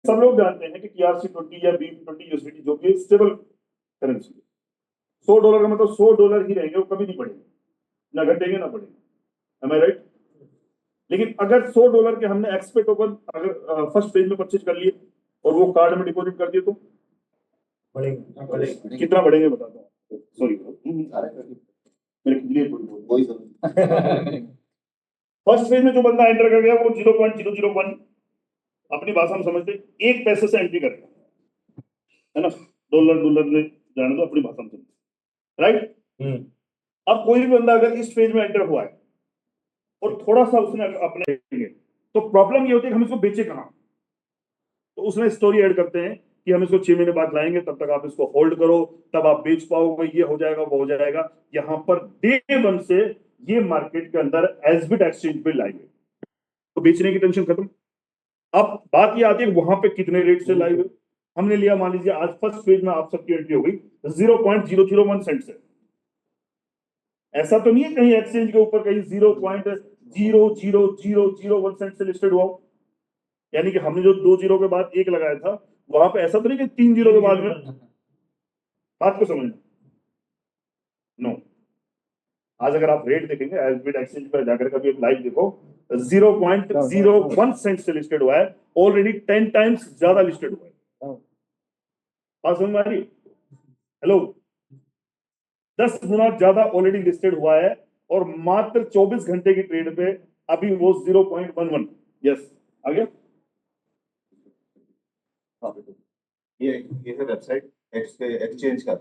सब लोग जानते हैं कि TRC20 या BT20 USDT जो कि स्टेबल करेंसी है, $100 का मतलब $100 ही रहेंगे, वो कभी नहीं बढ़ेंगे, ना घटेंगे ना बढ़ेंगे। Am I right? लेकिन अगर $100 के हमने एक्सपे टोकन अगर फर्स्ट फेज में परचेज कर लिए और वो कार्ड में डिपॉजिट कर दिए तो बढ़ेंगे। कितना बढ़ेंगे बताता हूँ, सॉरी मेरे लिए वही फर्स्ट फेज में जो बंदा एंटर कर गया वो 0.001 अपनी भाषा में समझते 1 पैसे से एंट्री करेगा, है ना, डॉलर में जाने दो, अपनी भाषा में समझते, राइट। अब कोई भी बंदा अगर इस फेज में एंटर हुआ है और थोड़ा सा उसने अपने तो प्रॉब्लम ये होती है कि हम इसको बेचे कहां, तो उसमें स्टोरी ऐड करते हैं कि हम इसको 6 महीने बाद लाएंगे, तब तक आप इसको होल्ड करो, तब आप बेच पाओगे, ये हो जाएगा वो हो जाएगा। यहां पर डे वन से ये मार्केट के अंदर एसबिट एक्सचेंज पे लाइव है, तो बेचने की टेंशन खत्म। अब बात ये आती है वहां पे कितने रेट से लाइव है। हमने लिया, मान लीजिए आज फर्स्ट फेज में आप सबकी एंट्री हो गई 0.001 सेंट से। ऐसा तो नहीं है कहीं एक्सचेंज के ऊपर कहीं 0.00001 सेंट से लिस्टेड हुआ, यानी कि हमने जो 2 जीरो के बाद 1 लगाया था, वहां पे ऐसा तो नहीं कि 3 जीरो के बाद में, बात को समझना। नो, आज अगर आप रेट देखेंगे एसबिट एक्सचेंज पर जाकर कभी लाइव देखो, 0.01 सेंट से लिस्टेड हुआ है, ऑलरेडी 10 टाइम्स ज्यादा लिस्टेड हुआ है। बात समझ में आ रही? हेलो, 10 गुना ज्यादा ऑलरेडी लिस्टेड हुआ है और मात्र 24 घंटे की ट्रेड पे अभी वो 0.11। यस, आगे ये है वेबसाइट एक्सचेंज का,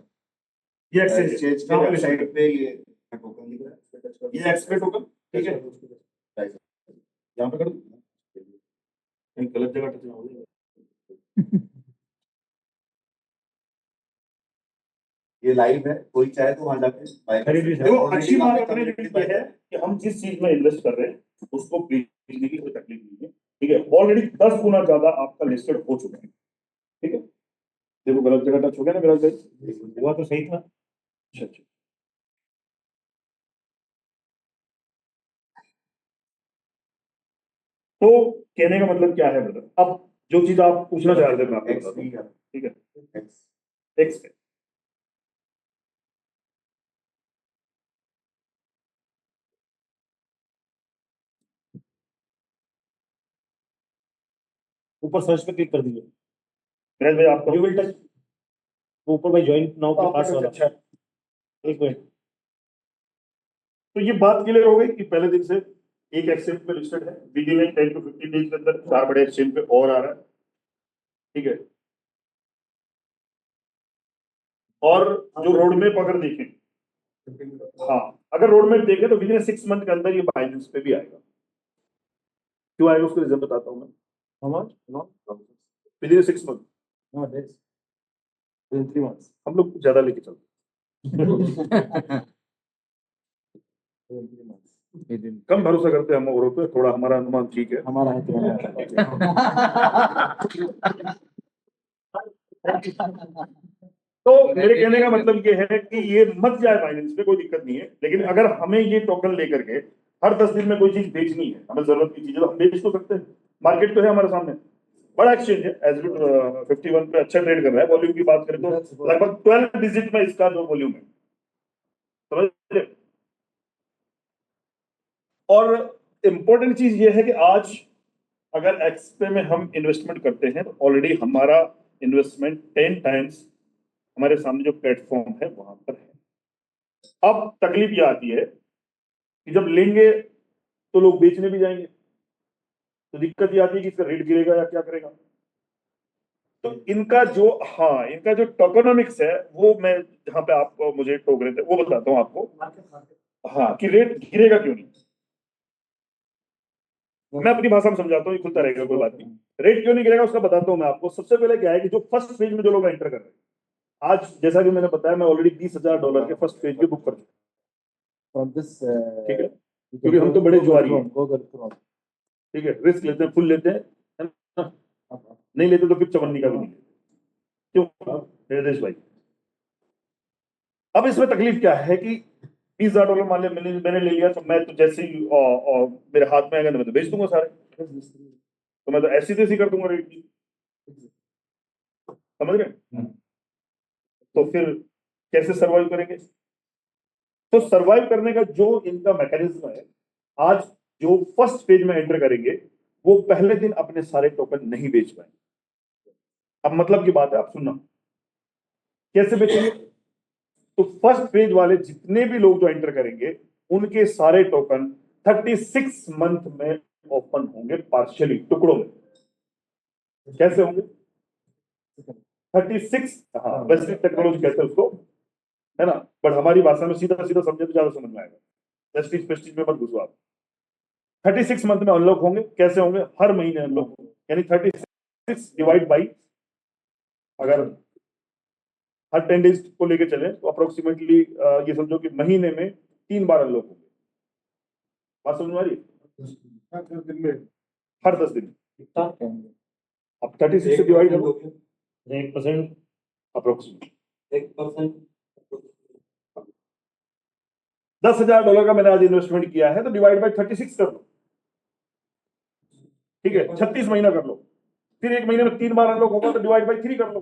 ये एक्सचेंज की वेबसाइट पे ये टोकन लिख रहा है, ये एक्सपे टोकन, ठीक है, यहाँ पे कर दो, कहीं गलत जगह टच ना हो जाए। ये लाइव है, कोई चाहे तो वहां जाके खरीद भी सकते हैं। अच्छी बात अपने लिए ये है कि हम जिस चीज में इन्वेस्ट कर रहे हैं उसको बेचने की कोई तकलीफ नहीं है, ठीक है। ऑलरेडी 10 गुना ज्यादा आपका लिस्टेड हो चुका है, ठीक है। देखो गलत जगह टच हो गया ना, गलत जगह हुआ तो सही था। अच्छा अच्छा, तो कहने का मतलब क्या है ब्रदर, अब जो चीज आप पूछना चाह रहे थे मैं आपको बताता हूँ, ठीक है। एक्स पे ऊपर सर्च पे क्लिक कर दीजिए, नरेश भाई आपका यू विल टच ऊपर भाई ज्वाइन नाउ के पास वाला। अच्छा, एक मिनट, तो ये बात क्लियर हो गई कि पहले दिन से एक एक्सचेंज पे लिस्टेड है, विद इन 10 to 15 डेज के अंदर 4 बड़े एक्सचेंज पे और आ रहा है, ठीक है। और जो रोड मैप अगर देखें, हाँ, अगर रोड मैप देखें तो विद इन 6 मंथ के अंदर ये बाइनेंस पे भी आएगा। क्यों आएगा उसका रीजन बताता हूँ मैं। With in 6 month, in 3 months हम लोग ज्यादा लेके चलते कम भरोसा करते हैं हम औरों पे, थोड़ा हमारा अनुमान ठीक है। हमारा है तो मेरे कहने का मतलब ये है कि ये मत जाए बाइनेंस पे, कोई दिक्कत नहीं है, लेकिन अगर हमें ये टोकन लेकर के हर 10 दिन में कोई चीज बेचनी है, हमें जरूरत की चीज है, तो हम बेच तो सकते हैं। मार्केट तो है हमारे सामने, बड़ा एक्सचेंज है, एसबिट 51 पे अच्छा ट्रेड कर रहा है। वॉल्यूम की बात करें तो लगभग 12 डिजिट में इसका जो वॉल्यूम है, समझ रहे? और इम्पोर्टेंट चीज ये है कि आज अगर एक्सपे में हम इन्वेस्टमेंट करते हैं तो ऑलरेडी हमारा इन्वेस्टमेंट 10 टाइम्स हमारे सामने जो प्लेटफॉर्म है वहां पर है। अब तकलीफ ये आती है कि जब लेंगे तो लोग बेचने भी जाएंगे, तो दिक्कत ये आती है कि इसका रेट गिरेगा या क्या करेगा। तो इनका जो, हाँ, इनका जो टोकोनॉमिक्स है वो मैं जहां पे आप मुझे टोक रहे थे वो बताता हूँ आपको। हाँ, कि रेट गिरेगा क्यों नहीं, मैं अपनी भाषा में समझाता हूँ, ये खुलता रहेगा, कोई बात नहीं। रेट क्यों नहीं गिरेगा उसका बताता हूँ मैं आपको। सबसे पहले क्या है कि जो फर्स्ट फेज में जो लोग एंटर कर रहे हैं, आज जैसा कि मैंने बताया, मैं ऑलरेडी $20,000 के फर्स्ट फेज के बुक कर चुका हूं, ठीक है, क्योंकि हम तो बड़े जुआरी हैं, ठीक है, रिस्क लेते हैं, फुल लेते हैं, है ना? नहीं लेते तो फिर चवन्नी का भी नहीं लेते। क्यों निर्देश भाई? अब इसमें तकलीफ क्या है कि $20,000 मान लिया मैंने ले लिया, तो मैं तो जैसे ही मेरे हाथ में आएगा तो मैं तो बेच दूंगा सारे, तो मैं तो ऐसी तैसी कर दूंगा रेट की। समझ रहे हैं? तो फिर कैसे सरवाइव करेंगे? तो सरवाइव करने का जो इनका मैकेनिज्म है, आज जो फर्स्ट पेज में एंटर करेंगे वो पहले दिन अपने सारे टोकन नहीं बेच पाएंगे। अब मतलब की बात है, आप सुनना कैसे बेचेंगे। तो फर्स्ट पेज वाले जितने भी लोग जो एंटर करेंगे उनके सारे टोकन 36 मंथ में ओपन होंगे, पार्शियली, टुकड़ों में। कैसे होंगे? 36, हाँ वेस्टिक टेक्नोलॉजी कहते हैं उसको, है ना, बट हमारी भाषा में सीधा सीधा समझे तो ज्यादा समझ में आएगा। वेस्टिज पेस्टिज में मत घुसो आप। 36 मंथ में अनलॉक होंगे। कैसे होंगे? हर महीने अनलॉक होंगे, यानी 36 डिवाइड बाई, अगर हर 10 डेज को लेके चले तो अप्रोक्सीमेटली ये समझो कि महीने में 3 बार अनलॉक होंगे। बात समझ में आ रही है? हर 10 दिन। अब 36 से डिवाइड करो, 1% अप्रोक्सीमेट 1%। $10,000 का मैंने आज इन्वेस्टमेंट किया है तो डिवाइड बाय 36 कर लो, ठीक है, 36 महीना कर लो। फिर एक महीने में 3 बार अनलॉक होगा तो डिवाइड बाय 3 कर लो,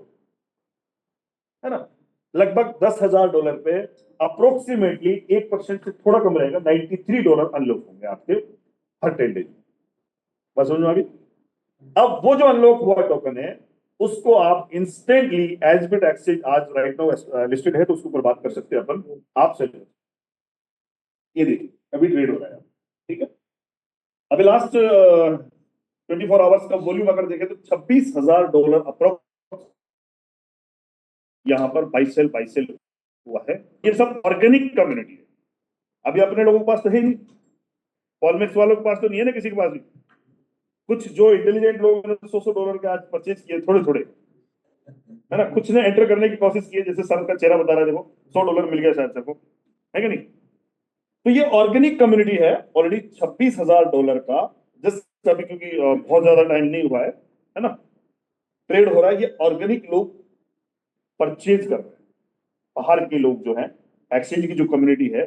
है ना। लगभग $10,000 पे अप्रोक्सीमेटली 1% से थोड़ा कम रहेगा, $93 अनलॉक होंगे आपके हर 10 डेज। बस समझ में आ गई? अब वो जो अनलॉक हुआ टोकन है उसको आप इंस्टेंटली एज बिट एक्सचेंज, आज राइट नाउ लिस्टेड है तो उसके ऊपर बात कर सकते हैं अपन। आप से ये देखिए अभी ट्रेड हो रहा है, ठीक है। अभी लास्ट 24 आवर्स का वॉल्यूम अगर देखें तो $26,000 अप्रोक्स यहां पर बाई सेल हुआ है। ये सब ऑर्गेनिक कम्युनिटी है। अभी अपने लोगों के पास तो है नहीं, पॉलमेक्स वालों के पास तो नहीं है ना, किसी के पास भी। कुछ जो इंटेलिजेंट लोग $100 के आज परचेज किए थोड़े थोड़े, है ना, कुछ ने एंटर करने की कोशिश की है, जैसे सर का चेहरा बता रहा है, देखो $100 मिल गया शायद सर को, है कि नहीं। तो ये ऑर्गेनिक कम्युनिटी है। ऑलरेडी $26,000 का जस्ट अभी, क्योंकि बहुत ज्यादा टाइम नहीं हुआ है ना, ट्रेड हो रहा है। ये ऑर्गेनिक लोग परचेज कर रहे हैं, बाहर के लोग जो है, एक्सचेंज की जो कम्युनिटी है,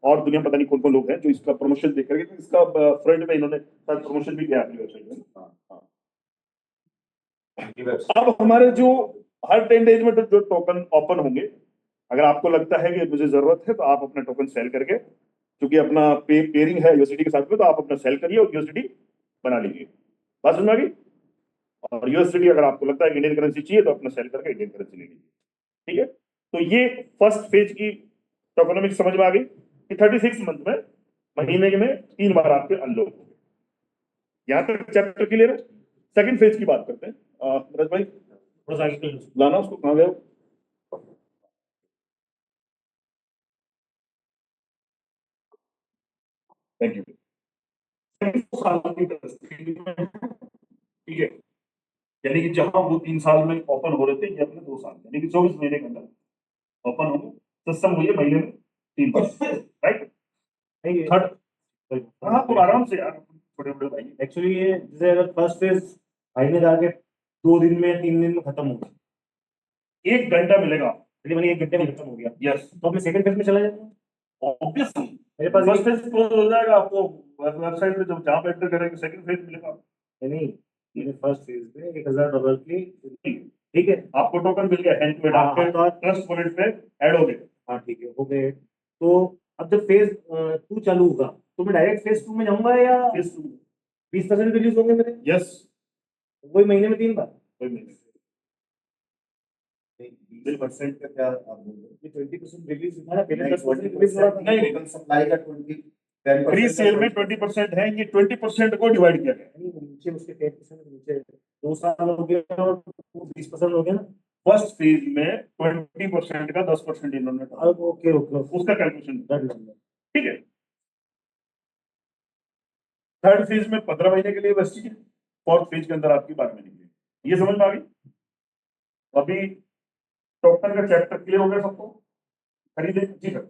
और दुनिया पता नहीं कौन कौन लोग हैं जो इसका प्रमोशन देख करके, इसका फ्रंट में इन्होंने शायद प्रमोशन भी किया अपनी वेबसाइट में। अब हमारे जो हर 10 डेज में जो टोकन ओपन होंगे, अगर आपको लगता है कि मुझे जरूरत है तो आप अपना टोकन सेल करके, क्योंकि अपना पेयरिंग है यूएसडी के साथ में, तो आप अपना सेल करिए और यूएसडी बना लीजिए। बात समझ में आ गई? और यूएसडी अगर आपको लगता है कि इंडियन करेंसी चाहिए तो अपना सेल करके इंडियन करेंसी ले लीजिए, ठीक है। तो ये फर्स्ट फेज की टोकनोमिक्स समझ में आ गई कि 36 मंथ में, महीने में 3 बार आपके अनलॉक हो गए। यहां तक चैप्टर क्लियर है। सेकंड फेज की बात करते हैं। रज भाई थोड़ा सा आगे लाना उसको, कहां गए हो? Thank you. ठीक है, यानी कि जहां वो 3 साल में ओपन हो रहे थे ये अपने 2 साल, यानी कि 24 महीने के अंदर ओपन होंगे। सिस्टम हुई है महीने में 3 बार, राइट। थर्ड, हाँ तो आराम से यार, छोटे बड़े भाई। एक्चुअली ये जैसे अगर फर्स्ट फेज भाई ने जाके 2 दिन में 3 दिन में खत्म हो गया, 1 घंटा मिलेगा, मैंने 1 घंटे में खत्म हो गया, यस तो अपने सेकंड फेज में चला जाएगा। ऑब्वियसली। मेरे पास फर्स्ट फेज क्लोज हो जाएगा, आपको वेबसाइट पे जब जहां पे एंटर करेंगे सेकंड फेज मिलेगा। नहीं, मेरे फर्स्ट फेज पे $1,000 की, ठीक है, आपको टोकन मिल गया हैंड टू हैंड, आपके ट्रस्ट वॉलेट पे ऐड हो गए। हाँ ठीक है, हो गए। तो अब जब फेज 2 चालू होगा तो मैं डायरेक्ट फेज 2 में जाऊंगा या फेज 2, 20% रिलीज होंगे मेरे? यस, वही महीने में 3 बार। 20% का क्या आप बोल रहे हो? ये 20% रिलीज होता है, पहले 10% रिलीज हो 20% रहा था। नहीं, टोटल सप्लाई का 10% प्री सेल में 20% है, ये 20% को डिवाइड किया गया। नहीं, नीचे उसके 10% नीचे 2 साल हो गया और 20% हो गया ना। फर्स्ट फेज में 20% का 10% इन्होंने डाला। ओके ओके, उसका कैलकुलेशन, डन डन। ठीक है। थर्ड फेज में 15 महीने के लिए वेस्टिज है, फोर्थ फेज के अंदर आपकी 12 महीने के लिए। ये समझ में आ गई? अभी टोकन का चैप्टर क्लियर हो गया सबको? खरीदे जी सर,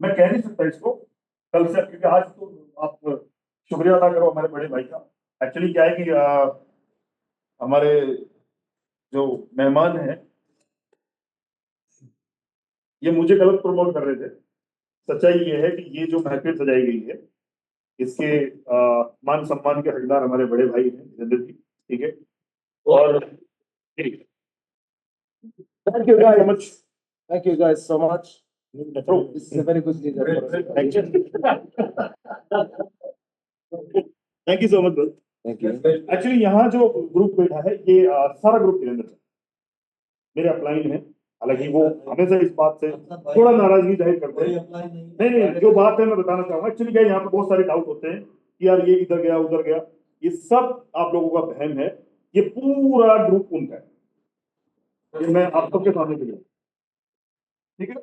मैं कह नहीं सकता इसको कल से, क्योंकि आज तो आप शुक्रिया अदा करो हमारे बड़े भाई का। एक्चुअली क्या है कि हमारे जो मेहमान हैं ये मुझे गलत प्रमोट कर रहे थे। सच्चाई ये है कि ये जो महफिल सजाई गई है इसके मान सम्मान के हकदार हमारे बड़े भाई हैं जितेंद्र जी, ठीक है। और Thank you guys. so much. Thank you guys so much. Bro, This is a very good leader for us. thank you. Thank you so much, bro. Thank you. Actually यहाँ जो ग्रुप बैठा है ये सारा ग्रुप के अंदर मेरे upline है, हालांकि वो हमेशा इस बात से थोड़ा नाराजगी जाहिर करते हैं। नहीं, जो बात है मैं बताना चाहूंगा। एक्चुअली क्या यहाँ पे बहुत सारे डाउट होते हैं कि यार ये इधर गया उधर गया, ये सब आप लोगों का वहम है। ये पूरा ग्रुप उनका है, ये मैं आप सबके सामने दिया, ठीक है?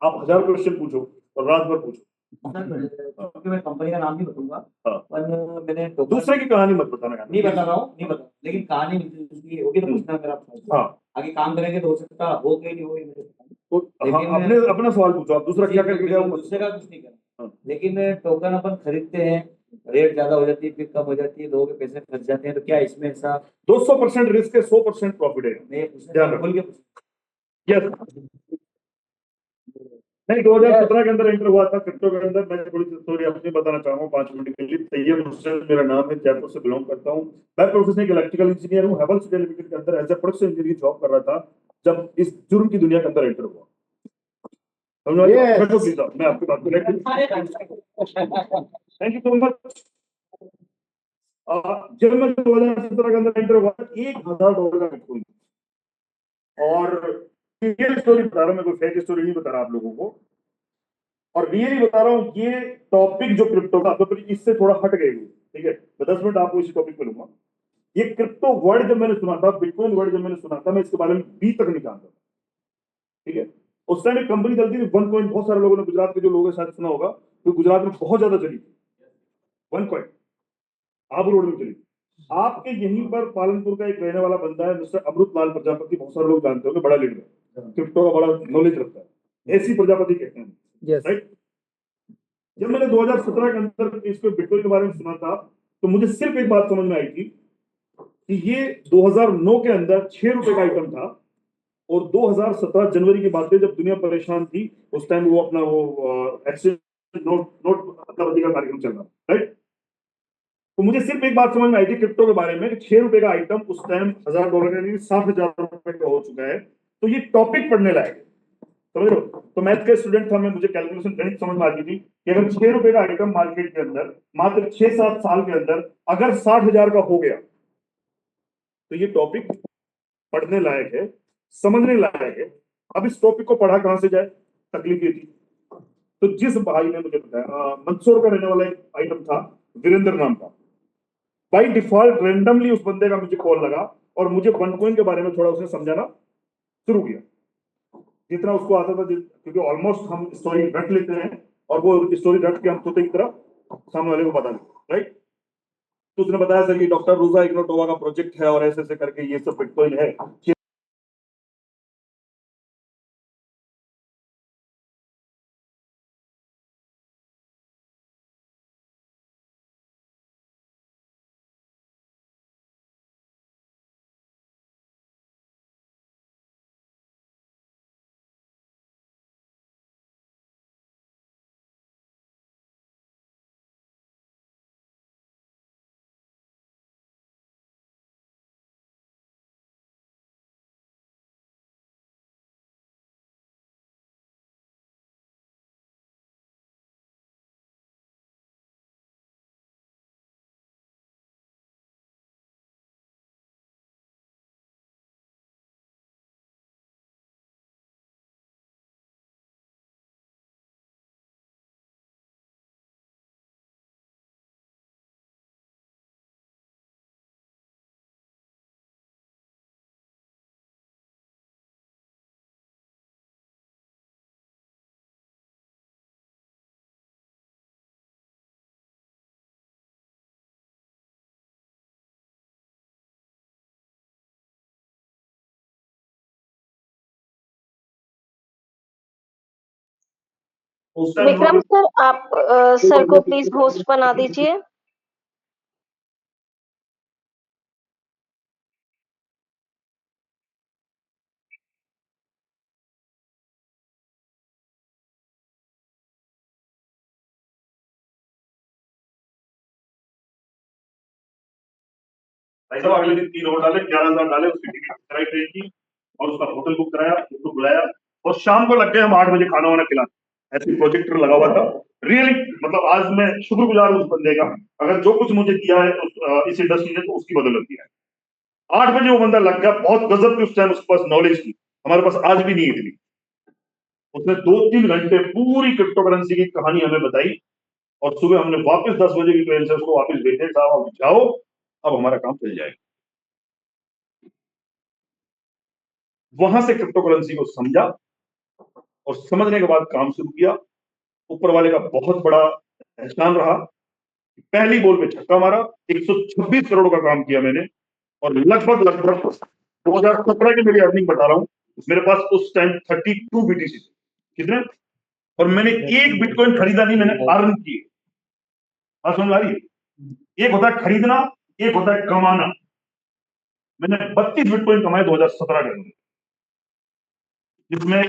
आप 1000 क्वेश्चन पूछो और रात भर पूछो। क्योंकि मैं कंपनी का नाम नहीं बताऊंगा, हाँ। पर मैंने दूसरे की कहानी मत बताना यार। नहीं बता रहा हूँ, नहीं बता, लेकिन कहानी उसकी होगी तो पूछना मेरा। हाँ, आगे काम करेंगे तो हो सकता हो गई नहीं होगी मुझे पता नहीं। तो हाँ, अपने अपना सवाल पूछो आप, दूसरा क्या करके गया वो मत दूसरे का कुछ नहीं करना। हाँ। लेकिन टोकन अपन खरीदते हैं, रेट ज्यादा हो जाती है, फिर कम हो जाती है, लोगों के पैसे फंस जाते हैं, तो क्या इसमें ऐसा 200% रिस्क है, 100% प्रॉफिट है। नहीं ध्यान रखो। बोल के यस, नहीं 2017 के अंदर एंटर हुआ था क्रिप्टो के अंदर। मैं थोड़ी सी स्टोरी अपनी बताना चाहूंगा 5 मिनट के लिए। तैयब हुसैन मेरा नाम है, जयपुर से बिलोंग करता हूँ। मैं प्रोफेशन एक इलेक्ट्रिकल इंजीनियर हूँ। हेवल्स इंडिया लिमिटेड के अंदर एज ए प्रोडक्शन इंजीनियर की जॉब कर रहा था जब इस जुर्म की दुनिया के अंदर एंटर हुआ। Yes. बैठो प्लीज, मैं आपकी बात को थैंक यू सो मच। जब मैं 2017 के अंदर एंटर हुआ $1000 का बिटकॉइन, और ये स्टोरी बता रहा हूँ मैं, कोई फेक स्टोरी नहीं बता रहा आप लोगों को, और रियली बता रहा हूँ। ये टॉपिक जो क्रिप्टो का, तो इससे थोड़ा हट गए, ठीक है? मैं 10 मिनट आपको इसी टॉपिक पे लूंगा। ये क्रिप्टो वर्ड जब मैंने सुना था, बिटकॉइन वर्ड जब मैंने सुना था, मैं इसके बारे में बी तक नहीं जानता था, ठीक है? उस टाइम एक कंपनी चलती थी वन कॉइन, बहुत सारे लोगों ने, गुजरात के जो लोगों ने शायद सुना होगा, तो गुजरात में बहुत ज्यादा चली थी वन कॉइन, आबू रोड में चली। आपके यहीं पर पालनपुर का एक रहने वाला बंदा है मिस्टर अमृत लाल प्रजापति, बहुत सारे लोग जानते होंगे, बड़ा लीडर है, क्रिप्टो का बड़ा नॉलेज रखता है, ऐसी प्रजापति कहते हैं, Yes. राइट? जब मैंने 2017 के अंदर इसको बिटकॉइन के बारे में सुना था, तो मुझे सिर्फ एक बात समझ में आई थी कि ये 2009 के अंदर 6 रुपए का आइटम था, और 2017 जनवरी की बात है जब दुनिया परेशान थी, उस टाइम वो अपना वो एक्सचेंज नोट अदलाबदी का कार्यक्रम चल रहा, राइट? तो मुझे सिर्फ एक बात समझ में आई थी क्रिप्टो के बारे में कि 6 रुपए का आइटम उस टाइम $1000 का नहीं, 60,000 रुपए का हो चुका है। तो ये टॉपिक पढ़ने लायक है, समझ लो। तो मैथ का स्टूडेंट था मैं, मुझे कैलकुलेशन गणित समझ में आती थी कि अगर 6 रुपए का आइटम मार्केट के अंदर मात्र 6-7 साल के अंदर अगर 60,000 का हो गया, तो ये टॉपिक पढ़ने लायक है, समझने लायक है। अब इस टॉपिक को पढ़ा कहां से जाए, तकलीफ ये थी। तो जिस भाई ने मुझे बताया, मंदसौर का रहने वाला एक आइटम था, वीरेंद्र नाम का, बाई डिफॉल्ट रेंडमली उस बंदे का मुझे कॉल लगा और मुझे वन कॉइन के बारे में थोड़ा उसने समझाना शुरू किया, जितना उसको आता था, क्योंकि ऑलमोस्ट हम स्टोरी रट लेते हैं, और वो स्टोरी रट के हम तोते की तरह सामने वाले को बता देते, राइट? तो उसने बताया सर कि डॉक्टर रोजा इग्नोटोवा का प्रोजेक्ट है और ऐसे ऐसे करके ये सब बिटकॉइन है। विक्रम सर, आप सर को प्लीज होस्ट बना दीजिए। भाई साहब अगले दिन 3 और डाले, 11,000 डाले उसकी टिकट कराई ट्रेन की और उसका होटल बुक कराया, उसको बुलाया और शाम को लग गए हम 8 बजे खाना वाना खिलाने। ऐसे प्रोजेक्टर लगा हुआ था। रियली मतलब आज मैं शुक्रगुजार हूँ उस बंदे का, अगर जो कुछ मुझे दिया है इस इंडस्ट्री ने तो उसकी बदौलत दिया है। 8 बजे वो बंदा लग गया, बहुत गजब की उस टाइम उसके पास नॉलेज थी, हमारे पास आज भी नहीं है इतनी। उसने 2-3 घंटे पूरी क्रिप्टो करेंसी की कहानी हमें बताई और सुबह हमने वापस 10 बजे की ट्रेन से उसको वापस भेजे, साहब अब जाओ, अब हमारा काम चल जाएगा। वहां से क्रिप्टो करेंसी को समझा और समझने के बाद काम शुरू किया। ऊपर वाले का बहुत बड़ा एहसान रहा। पहली बॉल पे छक्का मारा, 126 करोड़ का काम किया मैंने और लगभग 2017 की मेरी अर्निंग बता रहा हूं, मेरे पास उस टाइम 32 BTC कितने, और मैंने एक बिटकॉइन खरीदा नहीं, मैंने अर्न किए। बात समझ आ रही है? एक होता है खरीदना, एक होता है कमाना। मैंने 32 बिटकॉइन कमाए 2017 के अंदर, जिसमें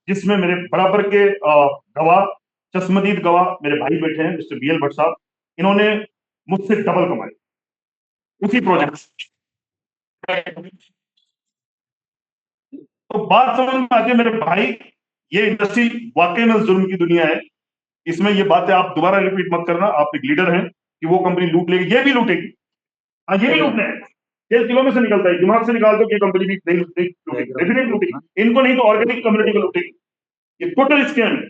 जिसमें मेरे बराबर के गवाह, चश्मदीद गवाह मेरे भाई बैठे हैं, मिस्टर BL भट्ट साहब, इन्होंने मुझसे डबल कमाए उसी प्रोजेक्ट। तो बात समझ में आती है मेरे भाई, ये इंडस्ट्री वाकई में जुल्म की दुनिया है। इसमें ये बातें आप दोबारा रिपीट मत करना। आप एक लीडर हैं कि वो कंपनी लूट लेगी, ये भी लूटेगी। हाँ, ये भी लूटना है, तेल किलो में से निकलता है, दिमाग से निकाल दो कि ये कंपनी भी नहीं लूटेगी, डेफिनेटली लूटेगी। इनको नहीं तो ऑर्गेनिक कम्युनिटी को लूटेगी। ये टोटल स्कैम है।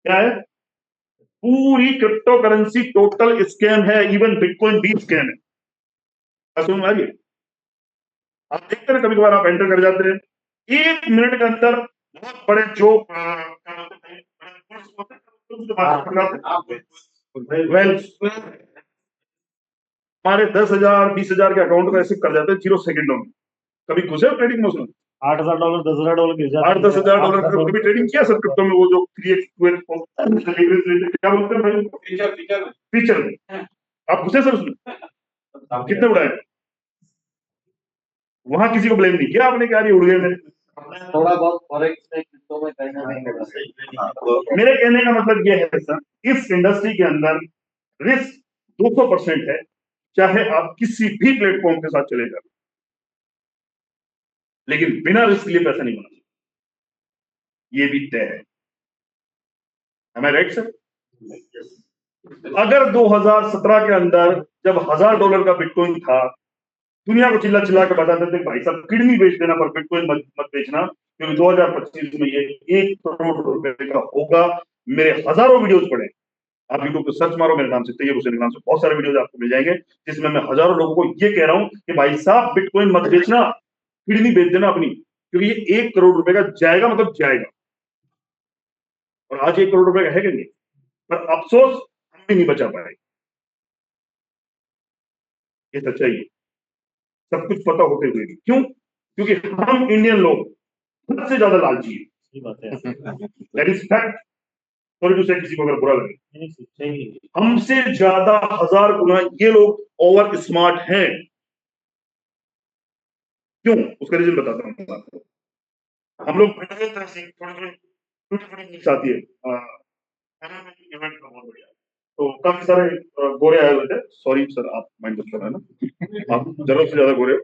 क्या है? पूरी क्रिप्टो करेंसी टोटल स्कैम है, इवन बिटकॉइन भी स्कैम है। समझ में आ रही है? आप देखते हैं कभी कभार आप एंटर कर जाते हैं, 1 मिनट के अंदर बहुत बड़े जो हमारे 10,000 20,000 के अकाउंट को ऐसे कर जाते हैं 0 सेकंडों में। कभी घुसे ट्रेडिंग में? उसमें $8,000 $10,000 गिर जाते हैं। 8-10 हजार डॉलर कभी ट्रेडिंग किया सर क्रिप्टो में? वो जो क्रिएट क्या बोलते हैं भाई, फीचर में आप घुसे सर उसमें? कितने उड़ाए? वहां किसी को ब्लेम नहीं किया आपने, क्या उड़ गए मेरे? थोड़ा बहुत फॉरेक्स में क्रिप्टो में कहीं ना कहीं मेरे कहने का मतलब यह है सर, इस इंडस्ट्री के अंदर रिस्क 200% है, चाहे आप किसी भी प्लेटफॉर्म के साथ चले जाए, लेकिन बिना रिस्क लिए पैसा नहीं बना सकते, ये भी तय है। Am I right, sir? अगर 2017 के अंदर जब $1,000 का बिटकॉइन था, दुनिया को चिल्ला चिल्ला के बताते थे भाई साहब किडनी बेच देना पर बिटकॉइन मत बेचना, क्योंकि 2025 में ये 1 करोड़ रुपए का होगा। मेरे हजारों वीडियोस पड़े, आप यूट्यूब पे सर्च मारो मेरे नाम से, तैयब हुसैन के नाम से, बहुत सारे वीडियोस आपको मिल जाएंगे जिसमें मैं हजारों लोगों को ये कह रहा हूं कि भाई साहब बिटकॉइन मत बेचना, किडनी बेच देना अपनी, क्योंकि ये 1 करोड़ रुपए का जाएगा, मतलब जाएगा। और आज 1 करोड़ रुपए का है कि नहीं? पर अफसोस हम भी नहीं बचा पाए। ये सच्चाई है, सब कुछ पता होते हुए भी। क्यों? क्योंकि हम इंडियन लोग सबसे ज्यादा लालची है। सही बात है। That is fact. Sorry to say, किसी को अगर बुरा लगे, नहीं, सही है। हमसे ज्यादा 1000 गुना ये लोग ओवर स्मार्ट हैं। क्यों? उसका रीजन बताता हूँ आपको। हम लोग थोड़ी आती है इवेंट का बहुत बढ़िया, तो काफी सारे गोरे आए हुए थे। सॉरी सर, आप माइंड मत करना ना, आप जरूरत से ज्यादा गोरे हो।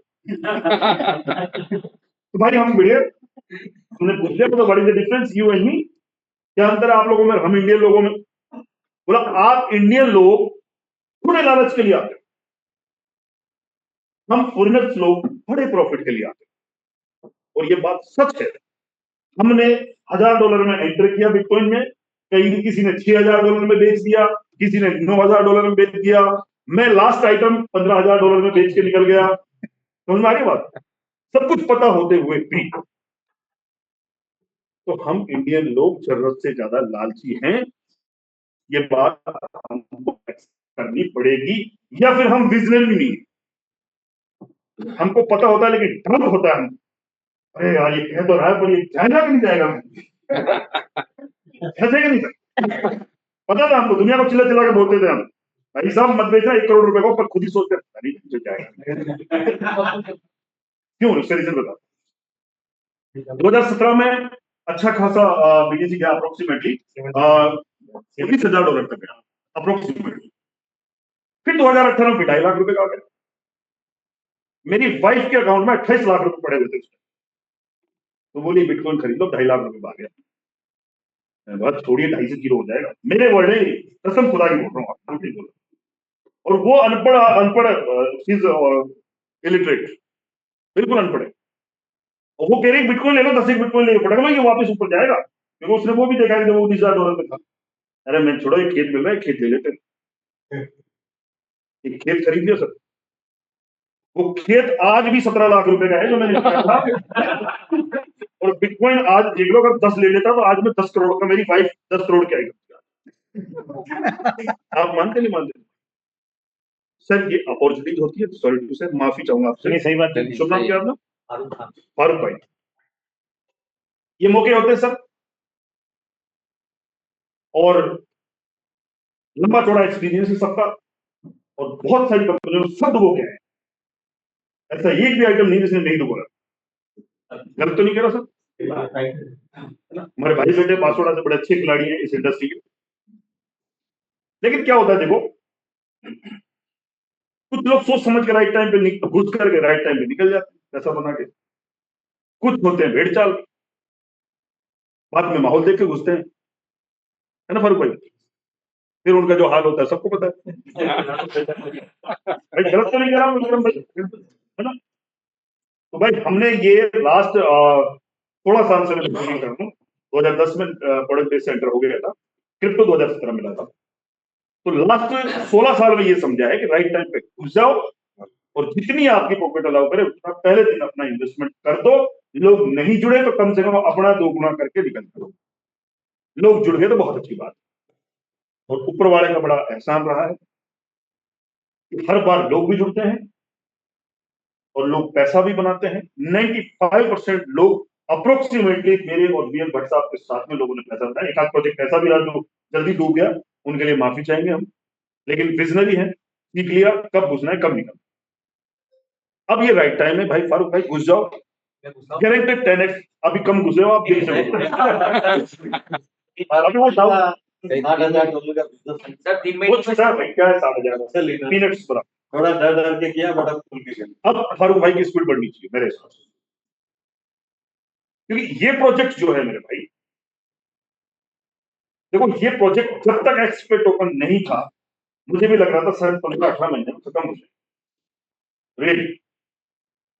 तो भाई हम भिड़े, हमने पूछ लिया तो what is the difference you and me, क्या अंतर है आप लोगों में हम इंडियन लोगों में? बोला आप इंडियन लोग थोड़े लालच के लिए आते, हम फॉरेनर्स लोग बड़े प्रॉफिट के लिए आते। और ये बात सच है। हमने $1,000 में एंटर किया बिटकॉइन में, कहीं किसी ने $6,000 में बेच दिया, किसी ने $9,000 में बेच दिया। मैं लास्ट आइटम $15,000 में बेच के निकल गया। समझ में आ गई बात? सब कुछ पता होते हुए भी। तो हम इंडियन लोग जरूरत से ज्यादा लालची हैं, ये बात हमको करनी पड़ेगी, या फिर हम विजनरी नहीं। हमको पता होता है लेकिन डर होता है। अरे यार ये कह तो रहा है पर ये जाएगा कि नहीं जाएगा, ऐसे कि नहीं सर? पता था हमको, दुनिया को चिल्ला चिल्ला के बोलते थे हम भाई साहब मत बेचना 1 करोड़ रुपए को, पर खुद ही सोचते नहीं जाएगा। क्यों? उसका रीजन बता। 2017 में अच्छा खासा BTC गया, अप्रोक्सीमेटली $19,000 तक गया अप्रोक्सीमेटली। फिर 2018 में $2.5 लाख का आ गया। मेरी वाइफ के अकाउंट में 28 लाख रुपए पड़े हुए थे उसमें। तो बोली बिटकॉइन खरीद लो, 2.5 लाख रुपए आ गया। मैं बोला छोड़िए, 2.5 से 0 हो जाएगा। मेरे वर्ड है, कसम खुदा की बोल रहा हूँ आपको, नहीं बोल रहा। और वो अनपढ़ अनपढ़ इलिटरेट, बिल्कुल अनपढ़ है। और वो कह रही बिटकॉइन ले लो, 10 बिटकॉइन ले पड़ेगा, ये वापस ऊपर जाएगा, क्योंकि उसने वो भी देखा कि जब वो $20,000 में था। अरे मैं छोड़ो, एक खेत मिल रहा है, खेत ले लेते हैं। एक खेत खरीद लिया सर, वो खेत आज भी 17 लाख रुपए का है जो मैंने लिया था। और बिटकॉइन आज देख लो, अगर 10 ले लेता तो आज मैं 10 करोड़ का, मेरी वाइफ 10 करोड़ की आएगी। आप मानते नहीं मानते सर? ये अपॉर्चुनिटीज होती है। सॉरी टू सर, माफी चाहूंगा आपसे। नहीं, सही बात है। शुभ नाम क्या आपका? फारूक खान। फारूक भाई। ये मौके होते हैं सर, और लंबा चौड़ा एक्सपीरियंस है सबका, और बहुत सारी कंपनियों में सब डुबो गए हैं। ऐसा एक भी आइटम नहीं जिसने नहीं डुबोया। गलत तो नहीं कह रहा सर? है ना? हमारे भाई बेटे बांसवाड़ा से बड़े अच्छे खिलाड़ी हैं इस इंडस्ट्री के। लेकिन क्या होता है देखो, कुछ लोग सोच समझ के राइट टाइम पे घुस करके राइट टाइम पे निकल जाते हैं पैसा बना के। कुछ होते हैं भेड़ चाल, बाद में माहौल देख के घुसते हैं, है ना फारूक भाई? फिर उनका जो हाल होता है सबको पता है। भाई गलत तो नहीं कह रहा हूं विक्रम भाई, है ना? तो भाई हमने ये लास्ट 16 साल से मैं ट्रेनिंग कर रहा हूँ। 2010 में प्रोडक्ट बेस्ड सेंटर हो गया था, क्रिप्टो 2017 मिला था। तो लास्ट 16 साल में ये समझा है कि राइट टाइम पे घुस जाओ, और जितनी आपकी पॉकेट अलाउ करे उतना पहले दिन अपना इन्वेस्टमेंट कर दो। लोग नहीं जुड़े तो कम से कम अपना 2 गुना करके निकल करो। लोग जुड़ गए तो बहुत अच्छी बात है। और ऊपर वाले का बड़ा एहसान रहा है कि हर बार लोग भी जुड़ते हैं और लोग पैसा भी बनाते हैं। 95% लोग अप्रोक्सीमेटली मेरे और बीएल भट्ट साहब के साथ में लोगों ने पैसा बनाया। एक आध प्रोजेक्ट ऐसा भी रहा जो जल्दी डूब गया, उनके लिए माफी चाहेंगे हम, लेकिन विजनरी है, सीख लिया कब घुसना है कब निकलना। अब ये राइट टाइम है भाई। फारूक भाई घुस जाओ, गारंटेड 10x। अभी कम घुसे हो आप, यही से अभी वो डाउन $8,000 का बिजनेस सर 3 वो महीने छोटा भाई, क्या है 7,000 सर लेना पीनट्स बड़ा। थोड़ा डर डर के किया, बड़ा खुल के किया। अब फारूक भाई की स्पीड बढ़नी चाहिए मेरे हिसाब से, क्योंकि ये प्रोजेक्ट जो है मेरे भाई, देखो ये प्रोजेक्ट जब तक एक्सपे टोकन नहीं था, मुझे भी लग रहा था शायद 15-18 महीने में खत्म हो जाए, रियली।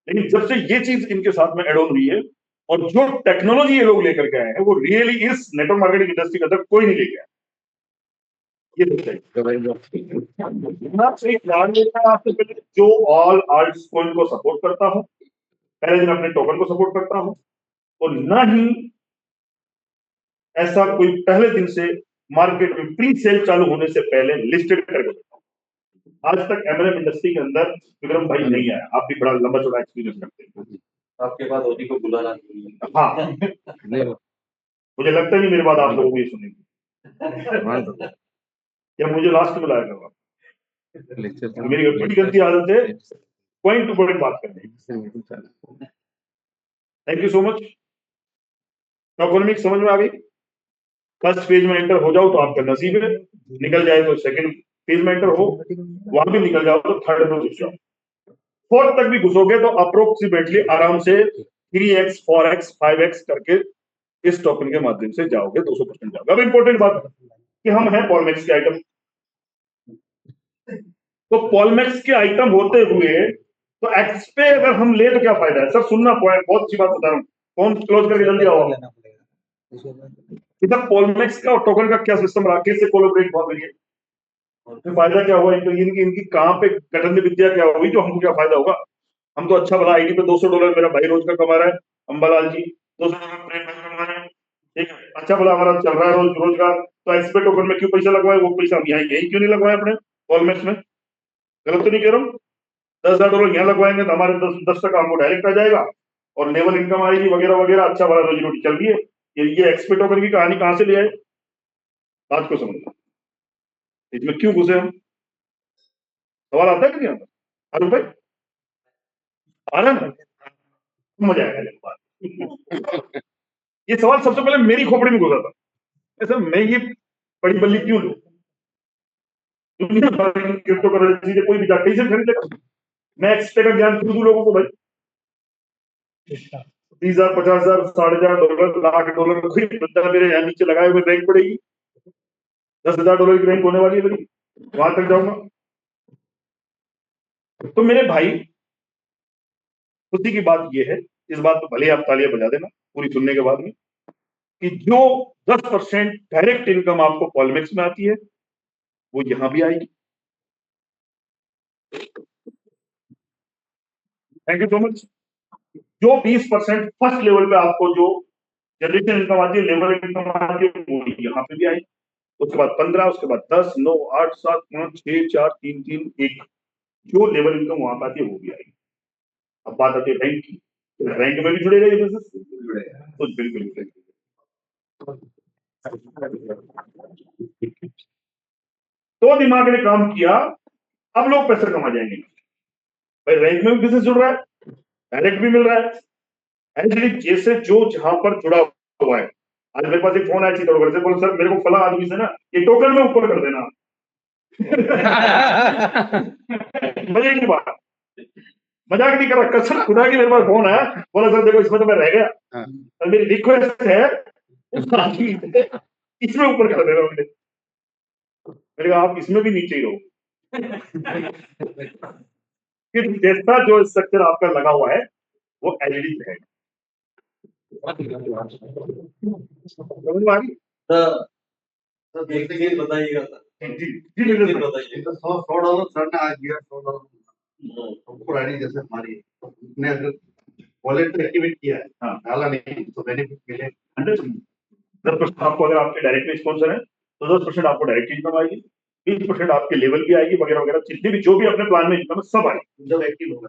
लेकिन जब से ये चीज इनके साथ में एड ऑन हुई है, और जो टेक्नोलॉजी ये लोग लेकर के आए हैं, वो रियली इस नेटवर्क मार्केटिंग इंडस्ट्री के अंदर कोई नहीं लेके आया। ये तो चाहिए ध्यान देता आपसे पहले, जो ऑल आल्ट्स कॉइन को सपोर्ट करता हो, पहले दिन अपने टोकन को सपोर्ट करता हो, और ना ही ऐसा कोई पहले दिन से मार्केट में प्री सेल चालू होने से पहले लिस्टेड करके देता हूं। आज तक एमएलएम इंडस्ट्री के अंदर विक्रम भाई नहीं आया। आप भी बड़ा लंबा चौड़ा एक्सपीरियंस करते हैं। आपके बाद ओडी को बुलाना चाहिए। हाँ, मुझे लगता नहीं मेरे बाद आप लोग भी सुनेंगे, या मुझे लास्ट में लाया करवा। मेरी बड़ी गलती आदत है पॉइंट टू पॉइंट बात करने। Thank you so much. Economic समझ में आ गई? फर्स्ट फेज में एंटर हो जाओ तो आपका नसीब है, निकल जाए तो सेकंड फेज में एंटर हो, वहां भी निकल जाओ तो थर्ड में घुस जाओ। फोर्थ तक भी घुसोगे तो अप्रोक्सीमेटली आराम से 3x 4x 5x करके इस टोकन के माध्यम से जाओगे, 200% जाओगे। अब इंपॉर्टेंट बात कि हम हैं पॉलमैक्स के आइटम, तो पॉलमैक्स के आइटम होते हुए तो एक्स पे अगर हम ले तो क्या फायदा है? सर सुनना, पॉइंट बहुत अच्छी बात बता रहा हूँ, फोन क्लोज करके जल्दी आओ। इधर पॉलमैक्स का और टोकन का क्या सिस्टम रहा, कैसे कोलैबोरेट बहुत रही है, तो फायदा क्या हुआ इनको? इनकी कहां पे गठन विद्या क्या हुई जो हमको क्या फायदा होगा? हम तो अच्छा भला आईडी पे $200 मेरा भाई रोज का कमा रहा है, अंबालाल जी $200 प्रेम भाई कमा रहे हैं, ठीक है, अच्छा भला हमारा चल रहा है रोजगार। तो एक्सपे टोकन में क्यों पैसा लगवाए? वो पैसा हम यहाँ यही क्यों नहीं लगवाए अपने पॉलमैक्स में? गलत तो नहीं कह रहा हूँ? $10,000 यहाँ लगवाएंगे तो हमारे 10 टका हमको डायरेक्ट आ जाएगा, और लेवल इनकम आएगी वगैरह वगैरह, अच्छा भला रोजी रोटी चल रही है। ये एक्सपे टोकन की कहानी कहां से ले आए? बात को समझना, इसमें क्यों घुसे हम? सवाल आता है कि नहीं आता? अरुण भाई आ रहा है ना? मजा आएगा जब बात। ये सवाल सबसे पहले मेरी खोपड़ी में घुसा था, ऐसा मैं ये बड़ी बल्ली क्यों लूं? दुनिया भर की क्रिप्टो करेंसी से कोई भी जाके इसे खरीदेगा, मैं एक्सटे का ज्ञान क्यों दूं लोगों को भाई? 30,000, 50,000, $1,500, $1,00,000 कोई बंदा मेरे यहाँ नीचे लगाए हुए रैंक पड़ेगी, $10,000 की रैंक होने वाली है मेरी, वहां तक जाऊंगा। तो मेरे भाई, खुशी की बात यह है, इस बात पर भले आप तालियां बजा देना पूरी सुनने के बाद में, कि जो 10% डायरेक्ट इनकम आपको पॉलिमिक्स में आती है वो यहां भी आएगी। Thank you so much. जो 20% फर्स्ट लेवल पे आपको जो जनरेशन इनकम आती है, लेवल इनकम आती है, वो यहाँ पे भी आएगी। उसके बाद 15, उसके बाद 10, 9, 8, 7, 5, 6, 4, 3, 3, 1, जो लेवल इनकम वहां पे आती है वो भी आएगी। अब बात आती है रैंक की, रैंक में भी जुड़े रहे बिजनेस, तो बिल्कुल तो दिमाग ने काम किया, अब लोग पैसे कमा जाएंगे भाई। रैंक में भी बिजनेस जुड़ रहा है, डायरेक्ट भी मिल रहा है, एक्चुअली जैसे जो जहां पर जुड़ा हुआ है। आज मेरे पास एक फोन आया चित्तौड़गढ़ से, बोले सर मेरे को फला आदमी से ना ये टोकन में ऊपर कर देना। मजे की बात, मजाक नहीं कर रहा, कसम खुदा की मेरे पास फोन आया, बोला सर देखो इसमें तो मैं रह गया, और मेरी रिक्वेस्ट है इसमें ऊपर कर देना मुझे। मैंने कहा आप इसमें भी नीचे ही रहो। फिर जैसा जो स्ट्रक्चर आपका लगा हुआ है वो एलईडी रहेगा। समझ में आ गई? सर एक सेकंड बताइएगा सर। जी जी बिल्कुल बताइए। $100 सर ने आज दिया, $100 हमको राइडिंग जैसे हमारी ने अगर वॉलेट पे एक्टिवेट किया है, हाँ। डाला नहीं तो बेनिफिट मिले। 10% आपको, अगर आपके डायरेक्टली स्पॉन्सर है तो 10% आपको डायरेक्ट इनकम आएगी, 20% आपके लेवल की आएगी, वगैरह वगैरह, जितने भी जो भी अपने प्लान में इनकम है सब आएगी जब एक्टिव होगा।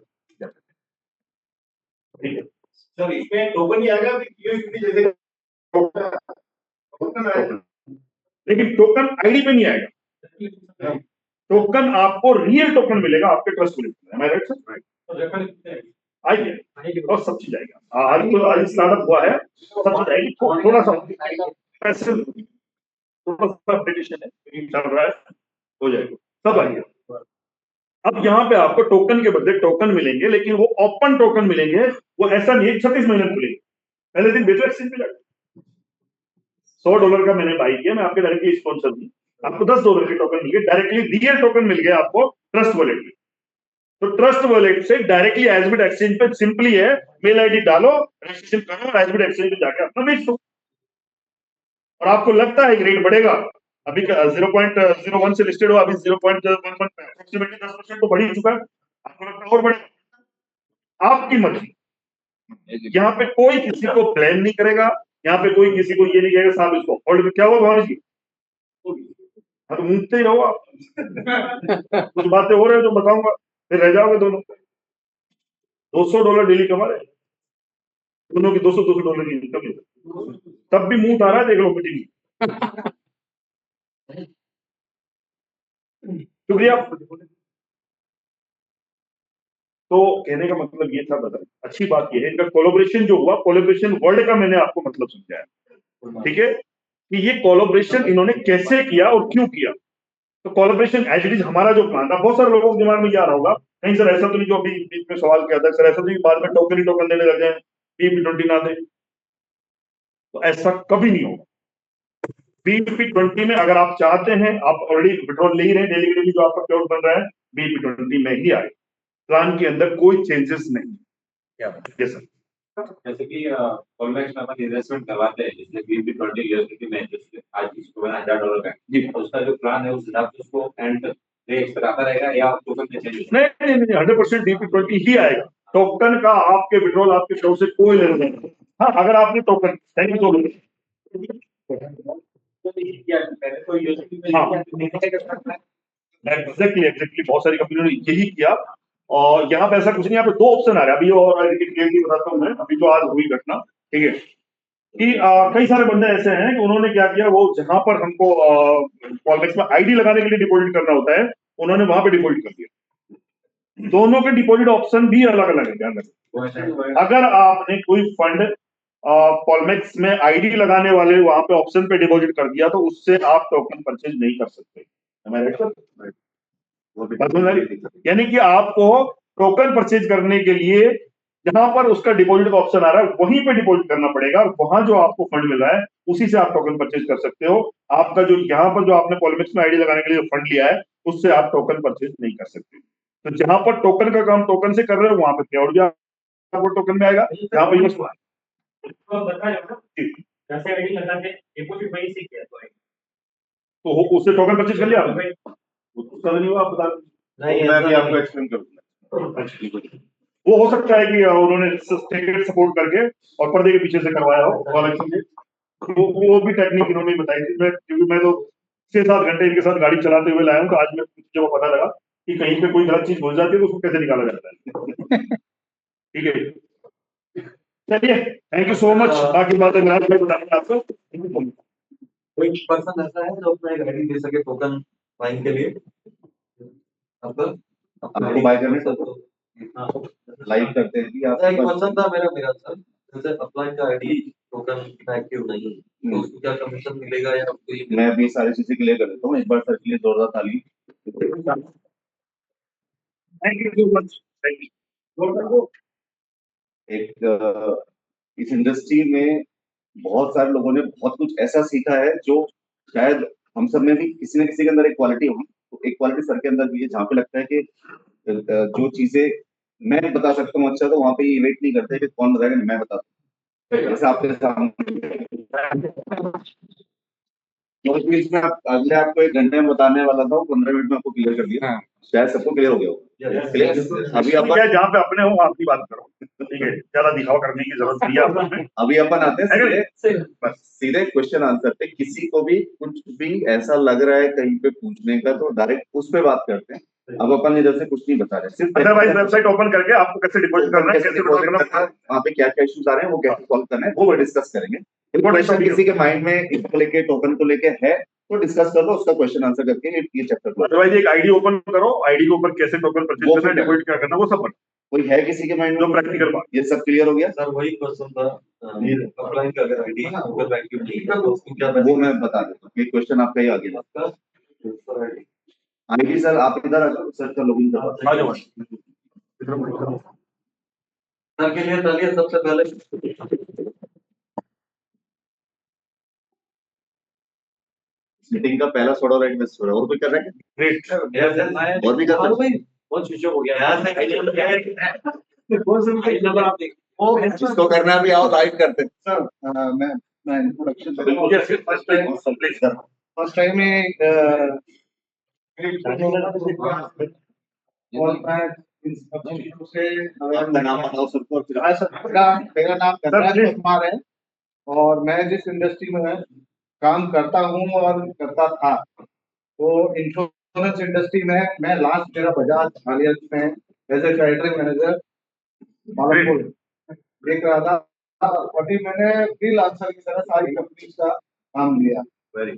ठीक है। सर इसमें टोकन ही आएगा जैसे टोकन आएगा, लेकिन टोकन आईडी पे नहीं आएगा, टोकन आपको रियल टोकन मिलेगा आपके ट्रस्ट वॉलेट में। Right sir? आइए और सब चीज आएगा। आज तो आज स्टार्टअप हुआ है, सब चीज आएगी। थोड़ा सा पैसे, थोड़ा सा अपडेटेशन है, चल रहा है, हो जाएगा, सब आएगा। अब यहाँ पे आपको टोकन के बदले टोकन मिलेंगे, लेकिन वो ओपन टोकन मिलेंगे। वो ऐसा नहीं है 36 महीने खुलेंगे, पहले दिन बेचो एक्सचेंज पे जाकर। $100 का मैंने बाई किया, मैं आपके डायरेक्टली स्पॉन्सर हूँ, आपको $10 के टोकन मिल गए, डायरेक्टली रियल टोकन मिल गया आपको ट्रस्ट वॉलेट में। तो ट्रस्ट वॉलेट से डायरेक्टली एसबिट एक्सचेंज पे सिंपली है, मेल आईडी डालो, रजिस्ट्रेशन करो और एसबिट एक्सचेंज पे जाके अपना बेच दो। और आपको लगता है कि रेट बढ़ेगा, अभी 0.01 से लिस्टेड हो, अभी 0.11 पे अप्रोक्सीमेटली 10% तो बढ़ ही चुका है, आपको लगता है और बढ़ेगा? आपकी मर्जी। यहाँ पे कोई किसी को ब्लेम नहीं करेगा, यहाँ पे कोई किसी को ये नहीं कहेगा साहब इसको होल्ड में क्या हुआ भावना जी, हाँ तो मूंगते ही रहो आप। कुछ बातें हो रहे हैं जो बताऊंगा, फिर रह जाओगे दोनों। $200 डेली कमा रहे, दोनों की $200 की इनकम है, तब भी मुंह उतारा है, देख लो मीटिंग। शुक्रिया। तो कहने का मतलब ये था, बता अच्छी बात ये है इनका कोलैबोरेशन जो हुआ, कोलैबोरेशन वर्ल्ड का मैंने आपको मतलब समझाया, ठीक है, कि ये कोलैबोरेशन इन्होंने कैसे किया और क्यों किया। तो कोलैबोरेशन एज इट इज हमारा जो प्लान था, बहुत सारे लोगों के दिमाग में ये आ रहा होगा, नहीं सर ऐसा तो नहीं, जो अभी बीच में सवाल किया था, सर ऐसा तो नहीं बाद में टोकन ही टोकन देने लग जाए, BP20 ना दे। तो ऐसा कभी नहीं होगा। BP20 में अगर आप चाहते हैं, आप ऑलरेडी विड्रॉल ले ही रहे हैं, डेली डेली जो आपका पेआउट बन रहा है BP20 में ही आए, प्लान के अंदर कोई चेंजेस नहीं। Yes sir. जैसे कि कॉलबैक्स में अपन इन्वेस्टमेंट करवाते हैं, जैसे BP20 यूएसडी में जैसे आज इसको बना $1000 का जी, तो उसका जो प्लान है उस हिसाब से उसको एंड रेट आता रहेगा या टोकन में चेंज? नहीं 100% BP20 ही आएगा। टोकन का आपके विड्रॉल आपके पेआउट से कोई लेना देना नहीं। हाँ, अगर आपने token, thank you so much. पहले तो यूएसडी में हाँ। एग्जैक्टली बहुत सारी कंपनियों ने यही किया। और यहाँ पे ऐसा कुछ नहीं, यहाँ पे 2 ऑप्शन आ रहे हैं अभी, और क्लियरली बताता हूँ मैं, अभी जो आज हुई घटना, ठीक है, कि कई सारे बंदे ऐसे हैं कि उन्होंने क्या किया, वो जहां पर हमको कॉलबैक्स में आईडी लगाने के लिए डिपॉजिट करना होता है, उन्होंने वहां पे डिपॉजिट कर दिया। दोनों के डिपॉजिट ऑप्शन भी अलग अलग है, ध्यान रखें। अगर आपने कोई फंड कॉलमैक्स में आईडी लगाने वाले वहां पे ऑप्शन पे डिपॉजिट कर दिया, तो उससे आप टोकन परचेज नहीं कर सकते। यानी कि आपको टोकन परचेज करने के लिए जहां पर उसका डिपॉजिट का ऑप्शन आ रहा है वहीं पे डिपॉजिट करना पड़ेगा और वहां जो आपको फंड मिल रहा है उसी से आप टोकन परचेज कर सकते हो। आपका जो यहाँ पर जो आपने पॉलिमिक्स में आईडी लगाने के लिए फंड लिया है उससे आप टोकन परचेज नहीं कर सकते। तो जहां पर टोकन का काम टोकन से कर रहे हो वहां पर क्या और आपको टोकन में आएगा, जहां पर यूज तो बता रहे हो ना, जैसे आईडी लगा के डिपॉजिट वहीं से किया तो उससे टोकन परचेज कर लिया आपने? उसका तो नहीं हुआ, आप बता नहीं, मैं भी ऐसा आपको नहीं। एक्सप्लेन करूंगा। वो हो सकता है कि उन्होंने टिकट सपोर्ट करके और पर्दे के पीछे से करवाया हो कॉलेक्शन के, वो भी टेक्निक इन्होंने बताई थी। मैं क्योंकि मैं तो 6-7 घंटे इनके साथ गाड़ी चलाते हुए लाया हूँ, तो आज मैं मुझे पता लगा कि कहीं पे कोई गलत चीज भूल जाती है तो उसको कैसे निकाला जाता है। ठीक है, चलिए, थैंक यू सो मच। बाकी बातें मैं बताऊंगा आपको। कोई पर्सन ऐसा है जो अपना एक आईडी दे सके टोकन बाइंग के लिए? आपको बाय करने लाइव करते हैं कि आप एक क्वेश्चन था मेरा सर, जैसे अप्लाई का आईडी टोकन एक्टिव नहीं है, तो उसको क्या कमीशन मिलेगा या कोई? मैं अभी सारी चीजें क्लियर कर देता हूँ, एक बार सर के लिए जोरदार ताली। Thank you so much, thank you. एक इस इंडस्ट्री में बहुत सारे लोगों ने बहुत कुछ ऐसा सीखा है जो शायद हम सब में भी किसी न किसी के अंदर एक क्वालिटी होगी, तो एक क्वालिटी सर के अंदर भी है, जहाँ पे लगता है कि जो चीजें मैं बता सकता हूँ अच्छा, तो वहाँ पे ये वेट नहीं करते कि कौन बताएगा, मैं बताता हूँ। जैसे आपके सामने तो इसमें अगले आपको 1 घंटे में बताने वाला था, 15 मिनट में आपको क्लियर कर दिया। शायद सबको क्लियर हो गया हो। क्लियर? अभी क्या अपन जहाँ पे अपने हो आपकी बात करो, ठीक है, ज्यादा दिखावा करने की जरूरत नहीं है आपको। अभी अपन आते हैं सीधे क्वेश्चन आंसर पे। किसी को भी कुछ भी ऐसा लग रहा है कहीं पे पूछने का, तो डायरेक्ट उस पे बात करते हैं। अब अपन इधर से कुछ नहीं बता रहे, सिर्फ अदरवाइज वेबसाइट ओपन करके आपको कैसे डिपॉजिट करना है, कैसे डिपॉजिट करना करना है, वहाँ पे क्या क्या इश्यूज आ रहे हैं, वो कैसे सॉल्व करना है, वो डिस्कस करेंगे। Important क्वेश्चन topic किसी के माइंड में इसको लेके टोकन को लेके है तो डिस्कस कर लो, उसका क्वेश्चन आंसर करके ये चैप्टर को। अदरवाइज एक आईडी ओपन करो, आईडी के ऊपर कैसे टोकन परचेज करना है, डिपॉजिट क्या करना है, वो सब बता। कोई है किसी के माइंड में जो प्रैक्टिकल बात, ये सब क्लियर हो गया? सर वही क्वेश्चन था, अप्लाई का अगर आईडी टोकन एक्टिव नहीं है तो उसको क्या वो मैं बता देता हूँ, ये क्वेश्चन आपका ही आगे आपका आईडी। सर आप इधर आ जाओ, सर का लॉगिन करो। आ जाओ। सर के लिए चलिए सबसे पहले मीटिंग का पहला सोडा राइट मिस हो रहा है, और कोई कर रहा है? ग्रेट, और भी कर रहा है? बहुत स्विच हो गया नंबर आप देखिए वो जिसको करना है अभी आओ लाइव करते हैं। सर मैं introduction yes first time first time और मैं इन सब चीजों से आपका नाम बताओ सबको और फिर मेरा नाम धनराज कुमार है और मैं जिस इंडस्ट्री में काम करता हूँ और करता था, तो इंश्योरेंस इंडस्ट्री में मैं लास्ट मेरा बजाज एलियंस में एज ए टेरिटरी मैनेजर मालमपुर देख रहा था। अभी मैंने फ्रीलांसर की तरह सारी कंपनी का काम लिया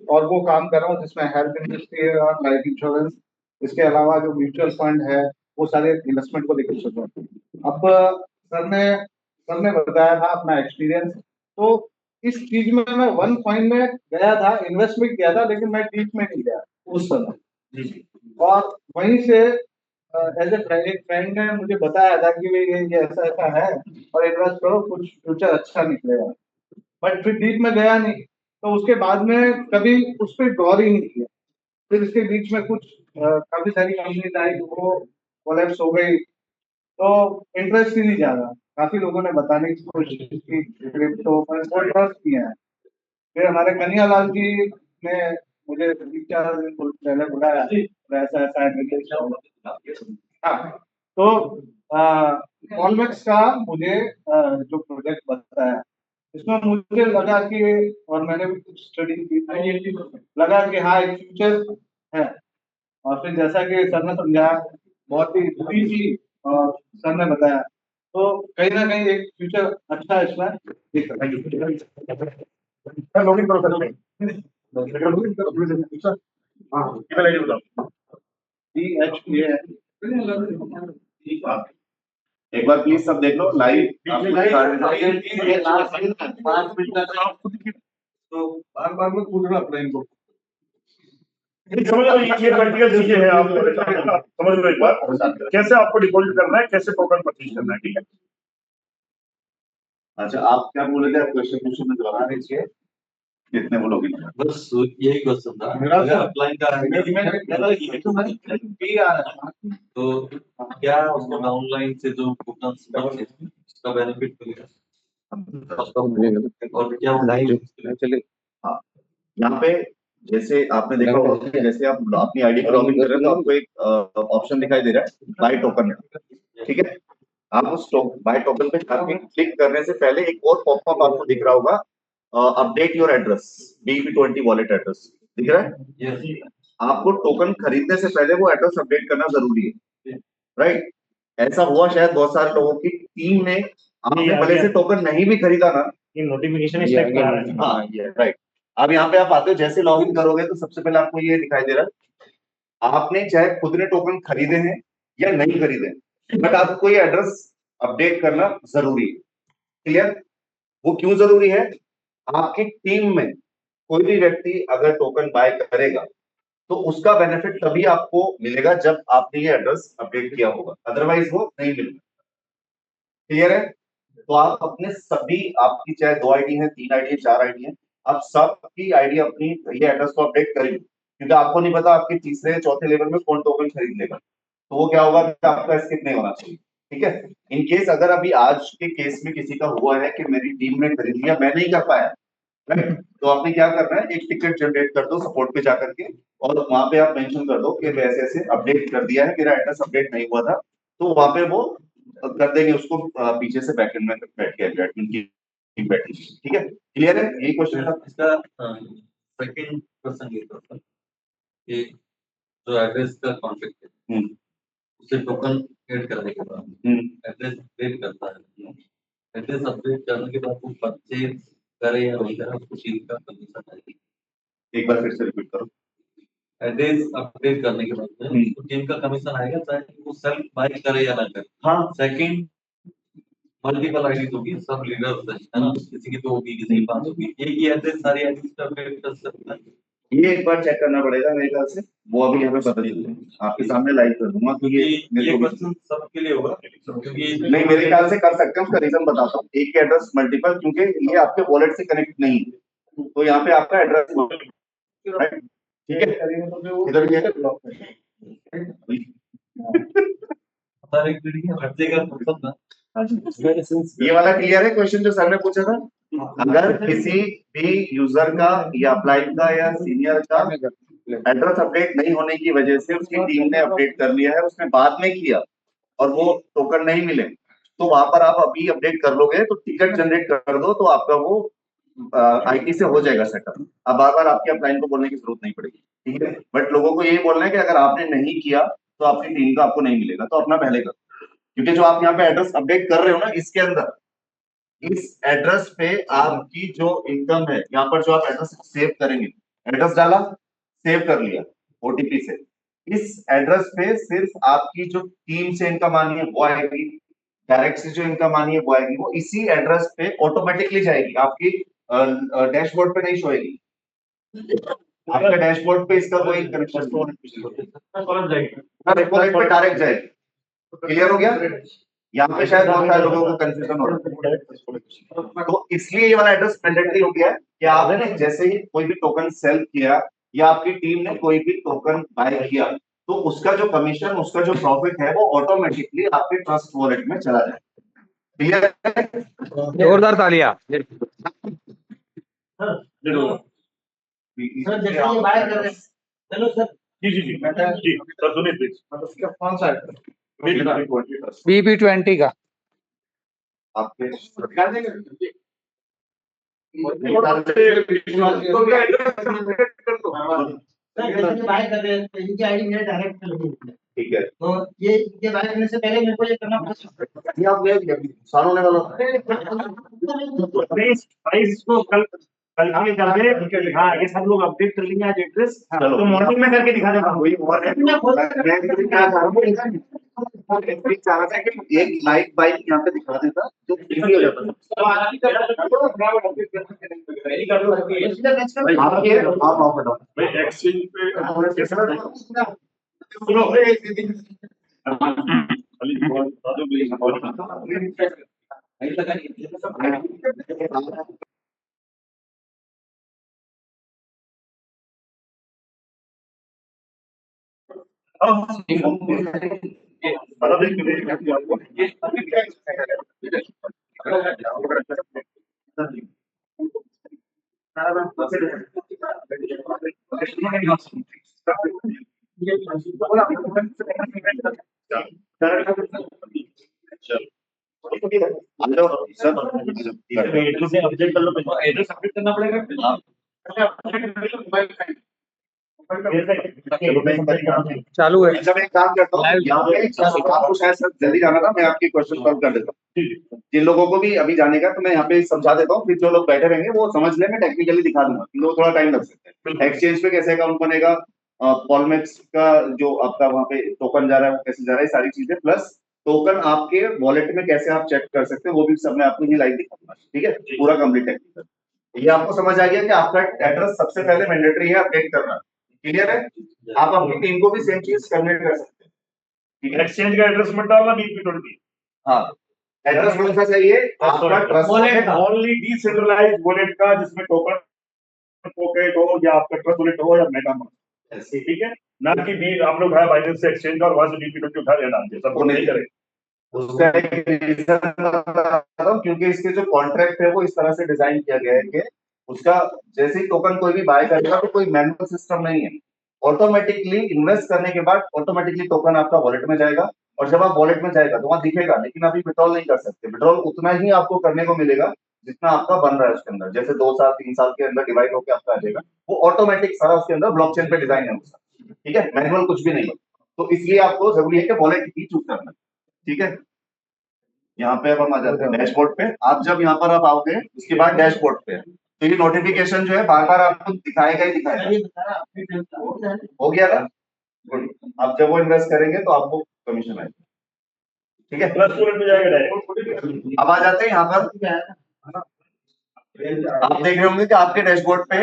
और वो काम कर रहा हूँ जिसमें हेल्थ इंडस्ट्री है और लाइफ इंश्योरेंस, इसके अलावा जो म्यूचुअल फंड है वो सारे इन्वेस्टमेंट को लेकर चल रहा हूँ। अब सर ने बताया था अपना एक्सपीरियंस, तो इस चीज में मैं 1 पॉइंट में गया था, इन्वेस्टमेंट किया था, लेकिन मैं डीप में नहीं गया उस समय। और वहीं से एज एक फ्रेंड ने मुझे बताया था कि भाई ये ऐसा ऐसा है और इन्वेस्ट करो, कुछ फ्यूचर अच्छा निकलेगा, बट फिर डीप में गया नहीं, तो उसके बाद में कभी उस पर गौर ही नहीं किया। फिर इसके बीच में कुछ काफी सारी कंपनी आई, वो कोलैप्स हो गई, तो इंटरेस्ट ही नहीं ज्यादा। काफी लोगों ने बताने की कोशिश की क्रिप्टो पर, कोई इंटरेस्ट नहीं है। फिर हमारे कन्हैयालाल जी ने मुझे 3-4 दिन पहले बुलाया, ऐसा ऐसा है। हाँ, तो कॉलमैक्स का मुझे जो प्रोजेक्ट बताया, इसमें मुझे लगा कि, और मैंने भी कुछ स्टडी की, लगा कि हाँ एक फ्यूचर है। और फिर जैसा कि सर ने समझाया, बहुत ही बुरी थी और सर ने बताया, तो कहीं ना कहीं एक फ्यूचर अच्छा इसमें दिख रहा है। सर लॉगिन करो सर, लॉगिन करो प्लीज। हाँ, ईमेल आईडी बताओ। एक बार प्लीज सब देख लो लाइव। तो बार बार में पूछना पड़ेगा इनको। समझ लो ये प्रैक्टिकल चीजें हैं, आप समझ लो एक बार कैसे आपको डिपॉजिट करना है, कैसे टोकन परचेज करना है, ठीक है। अच्छा, आप क्या बोल रहे थे? आप क्वेश्चन में दोहरा दीजिए, कितने बोलोगे? बस यही क्वेश्चन था। मेरा अगर अपलाइन का तो क्या उसको डाउनलाइन से जो कूपन उसका बेनिफिट मिलेगा और क्या चलिए, हाँ, यहाँ पे जैसे आपने देखा होगा कि जैसे आप अपनी आईडी पर लॉगिन कर रहे हैं तो आपको एक ऑप्शन दिखाई दे रहा है बाय टोकन, ठीक है। आप उस बाय टोकन पे जाके क्लिक करने से पहले एक और पॉपअप आपको दिख रहा होगा, update your address, BEP20 wallet address दिख रहा है। आपको टोकन खरीदने से पहले वो एड्रेस अपडेट करना जरूरी है, राइट। ऐसा हुआ शायद बहुत सारे लोगों की टीम ने, आपने भले से टोकन नहीं भी खरीदा ना, ये नोटिफिकेशन इस टाइप का आ रहा है। हाँ ये राइट। अब यहाँ पे आप आते हो, जैसे लॉगिन करोगे तो सबसे पहले आपको ये दिखाई दे रहा है, आपने चाहे खुद ने टोकन खरीदे हैं या नहीं खरीदे, बट आपको ये एड्रेस अपडेट करना जरूरी है। क्लियर? वो क्यों जरूरी है? आपकी टीम में कोई भी व्यक्ति अगर टोकन बाय करेगा तो उसका बेनिफिट तभी आपको मिलेगा जब आपने ये एड्रेस अपडेट किया होगा, अदरवाइज वो नहीं मिलेगा। क्लियर है? तो आप अपने सभी, आपकी चाहे 2 आईडी है, 3 आईडी है, 4 आईडी है, आप सबकी आईडी अपनी ये एड्रेस को अपडेट करिए, क्योंकि आपको नहीं पता आपके तीसरे चौथे लेवल में कौन टोकन खरीद लेगा, तो वो क्या होगा कि आपका स्किप नहीं होना चाहिए, ठीक है। इन केस अगर अभी आज के केस में किसी का हुआ है कि मेरी टीम ने खरीद लिया, मैं नहीं कर पाया, राइट, तो आपने क्या करना है, एक टिकट जनरेट कर दो सपोर्ट पे जाकर के, और वहां पे आप मेंशन कर दो कि ऐसे ऐसे अपडेट कर दिया है, मेरा एड्रेस अपडेट नहीं हुआ था, तो वहां पे वो कर देंगे उसको, पीछे से बैकएंड में बैठ के एडमिन की टीम बैठी, ठीक है। क्लियर है? यही क्वेश्चन था इसका। सेकंड क्वेश्चन ये था कि जो एड्रेस का कॉन्फ्लिक्ट है उसे टोकन ऐड करने के बाद एड्रेस अपडेट करता है, एड्रेस अपडेट करने के बाद वो परचेज करे या नहीं करे उसको चीज का कमीशन आएगी। एक बार फिर से रिपीट करो। एड्रेस अपडेट करने के बाद में उसको टीम का कमीशन आएगा, चाहे वो सेल्फ बाय करे या ना करे। हाँ, सेकंड, मल्टीपल आईडी होगी, सब लीडर है ना, किसी की 2 होगी, किसी की 5 होगी, एक ही एड्रेस सारी आईडी पे अपडेट कर सकता है। ये एक बार चेक करना पड़ेगा मेरे ख्याल से, वो अभी हमें पता चल जाएगा, आपके सामने लाइव कर दूंगा कि ये क्वेश्चन सबके लिए होगा क्योंकि नहीं, मेरे ख्याल से कर सकते हैं। उसका रीजन बताता हूँ, एक एड्रेस मल्टीपल, क्योंकि ये आपके वॉलेट से कनेक्ट नहीं है, तो यहाँ पे आपका एड्रेस, राइट, ठीक है। इधर ये हर एक पीढ़ी में बच्चे का क्वेश्चन था। ये वाला क्लियर है क्वेश्चन जो सर ने पूछा था? अगर किसी भी यूजर का या अप्लाइन का या सीनियर का एड्रेस अपडेट नहीं होने की वजह से उसकी टीम ने अपडेट कर लिया है, उसने बाद में किया और वो टोकन नहीं मिले, तो वहां पर आप अभी अपडेट कर लोगे तो टिकट जनरेट कर दो, तो आपका वो आईटी से हो जाएगा सेटअप। अब बार बार आपके अप्लाइन को बोलने की जरूरत नहीं पड़ेगी, ठीक है। बट लोगों को यही बोलना है कि अगर आपने नहीं किया तो आपकी टीम का आपको नहीं मिलेगा, तो अपना पहले करो, क्योंकि जो आप यहाँ पे एड्रेस अपडेट कर रहे हो ना, इसके अंदर इस एड्रेस पे आपकी जो इनकम है, यहाँ पर जो आप एड्रेस सेव करेंगे, एड्रेस डाला, सेव कर लिया ओटीपी से, इस एड्रेस पे सिर्फ आपकी जो टीम से इनकम आनी है वो आएगी, डायरेक्ट से जो इनकम आनी है वो आएगी, वो इसी एड्रेस पे ऑटोमेटिकली जाएगी, आपकी डैशबोर्ड पे नहीं शोएगी। आपका डैशबोर्ड पे इसका कोई कनेक्शन पे डायरेक्ट जाएगी। क्लियर हो गया? यहाँ पे शायद बहुत सारे लोगों को कंफ्यूजन हो रहा है, तो इसलिए ये वाला एड्रेस मैंडेटरी हो गया है कि आपने जैसे ही कोई भी टोकन सेल किया या आपकी टीम ने कोई भी टोकन बाय किया, तो उसका जो कमीशन, उसका जो प्रॉफिट है वो ऑटोमेटिकली आपके ट्रस्ट वॉलेट में चला जाए। क्लियर है? जोरदार तालियां। सर जैसे ये बाय कर रहे हैं, चलो सर। जी जी जी जी सर, सुनिए प्लीज। उसका कौन सा है? BEP20 का आपके सर जैसे बाय कर रहे हैं तो इनकी आईडी मेरे डायरेक्ट लगी हुई है, ठीक है, तो ये बाय करने से पहले मेरे को ये करना पड़ेगा। ये आप ले सारों ने वाला प्राइस को कल कल के चलते हाँ ये सब लोग अपडेट कर लेंगे आज एड्रेस। चलो। तो मॉर्निंग में करके दिखा देगा। वही और है। मैं क्या चाह रहा था कि एक लाइट बाइक यहाँ पे दिखा देता जो फ्री हो जाता आप आओ फटाफट। भाई एक्सचेंज पे एड्रेस से अपडेट कर लो पहले। एड्रेस अपडेट करना पड़ेगा। चालू है। जब एक काम करता हूँ यहाँ पे आपको शायद सर जल्दी जाना था, मैं आपके क्वेश्चन सॉल्व कर देता हूँ। जिन लोगों को भी अभी जाने का तो मैं यहाँ पे समझा देता हूँ, फिर जो लोग बैठे रहेंगे वो समझ ले, मैं टेक्निकली दिखा दूंगा, तो थोड़ा टाइम लग सकता है। एक्सचेंज पे कैसे अकाउंट बनेगा, पॉलमेक्स का जो आपका वहाँ पे टोकन जा रहा है वो कैसे जा रहा है, सारी चीजें, प्लस टोकन आपके वॉलेट में कैसे आप चेक कर सकते हैं वो भी सब मैं आपको ये लाइव दिखाऊंगा। ठीक है, पूरा कंप्लीट टेक्निकल। ये आपको समझ आ गया कि आपका एड्रेस सबसे पहले मैंडेटरी है अपडेट करना। क्लियर है? आप अपनी टीम को भी सेम चीज कन्वर्ट कर सकते हैं। ठीक है, एक्सचेंज का एड्रेस मत डालना BP20। हाँ एड्रेस कौन सा चाहिए आपका? Trust Wallet only decentralised wallet का, जिसमें टोकन पॉकेट हो या आपका ट्रस्ट वॉलेट हो या मेटामास्क। ठीक है, ना कि भी आप लोग बाइनेंस से एक्सचेंज और वहां से BP20 उठा लेना, सब वो नहीं करें। उसका एक रीजन बताता हूं, क्योंकि इसके जो कॉन्ट्रैक्ट है वो इस तरह से डिजाइन किया गया है कि उसका जैसे ही टोकन कोई भी बाय करेगा तो कोई मैनुअल सिस्टम नहीं है। ऑटोमेटिकली इन्वेस्ट करने के बाद ऑटोमेटिकली टोकन आपका वॉलेट में जाएगा, और जब आप वॉलेट में जाएगा तो वहां दिखेगा, लेकिन अभी विड्रॉल नहीं कर सकते। विड्रॉल उतना ही आपको करने को मिलेगा जितना आपका बन रहा है उसके अंदर। जैसे 2 साल 3 साल के अंदर डिवाइड होकर आपका आ जाएगा, वो ऑटोमेटिक सारा उसके अंदर ब्लॉकचेन पे डिजाइन है उसका। ठीक है, मैनुअल कुछ भी नहीं है, तो इसलिए आपको जरूरी है कि वॉलेट ही चूज करना। ठीक है, यहाँ पे अब हम आ जाते हैं डैशबोर्ड पे। आप जब यहाँ पर आप आओगे उसके बाद डैशबोर्ड पे तो ये नोटिफिकेशन जो है बार बार आपको दिखाएगा ही दिखाएगा। हो गया ना? गुड। आप जब वो इन्वेस्ट करेंगे तो आपको कमीशन आएगा। ठीक है, ट्रस्ट वॉलेट में जाएगा डायरेक्ट। अब आ जाते हैं यहाँ पर। आप देख रहे होंगे कि आपके डैशबोर्ड पे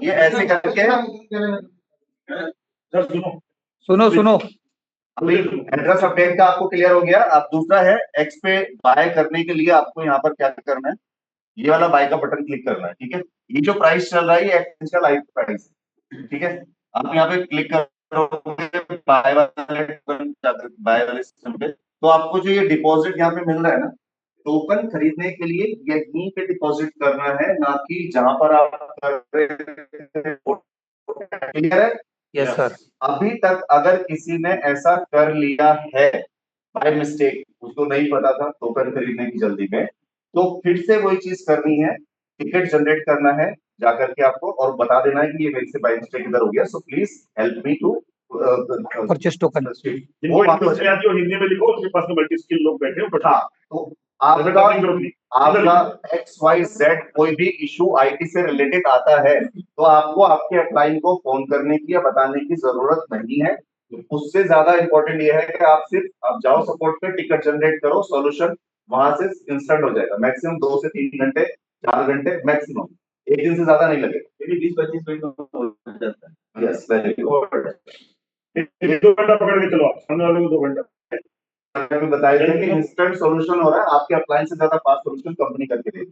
ये ऐसे करके सुनो अभी एड्रेस अपडेट का आपको क्लियर हो गया। अब दूसरा है एक्स पे बाय करने के लिए आपको यहाँ पर क्या करना है, ये वाला बाय का बटन क्लिक करना है। ठीक है, ये जो प्राइस चल रहा है ये एक्सचेंज का लाइव प्राइस है। ठीक है, आप यहाँ पे क्लिक करोगे बाय वाले सिस्टम पे, तो आपको जो ये डिपॉजिट यहाँ पे मिल रहा है ना, टोकन खरीदने के लिए यहीं पे डिपॉजिट करना है, ना कि जहां पर आप कर रहे हैं। क्लियर है? Yes sir. अभी तक अगर किसी ने ऐसा कर लिया है बाय मिस्टेक, उसको नहीं पता था टोकन खरीदने की जल्दी में, तो फिर से वही चीज करनी है, टिकट जनरेट करना है जाकर के आपको, और बता देना है कि ये मेरे से बाय मिस्टेक इधर हो गया, so please help me to purchase token. वो हिंदी में लिखो, उसके पास मल्टी स्किल लोग बैठे हो। हाँ, तो आपका XYZ कोई भी इशू आईटी से रिलेटेड आता है तो आपको आपके अपलाइन को फोन करने की या बताने की जरूरत नहीं है। उससे ज्यादा इंपॉर्टेंट ये है कि आप सिर्फ आप जाओ सपोर्ट पे, टिकट जनरेट करो, सॉल्यूशन वहां से इंस्टेंट हो जाएगा। मैक्सिमम 2 से 3 घंटे, 4 घंटे मैक्सिमम, एक दिन से ज्यादा नहीं लगेगा। 20-25 मिनट में हो जाता है। Yes, very good. 2 घंटा पकड़ के चलो, सामने वाले को 2 घंटा। बताया था कि इंस्टेंट सॉल्यूशन हो रहा है, आपके अप्लायंस से ज्यादा फास्ट सॉल्यूशन कंपनी करके देगी।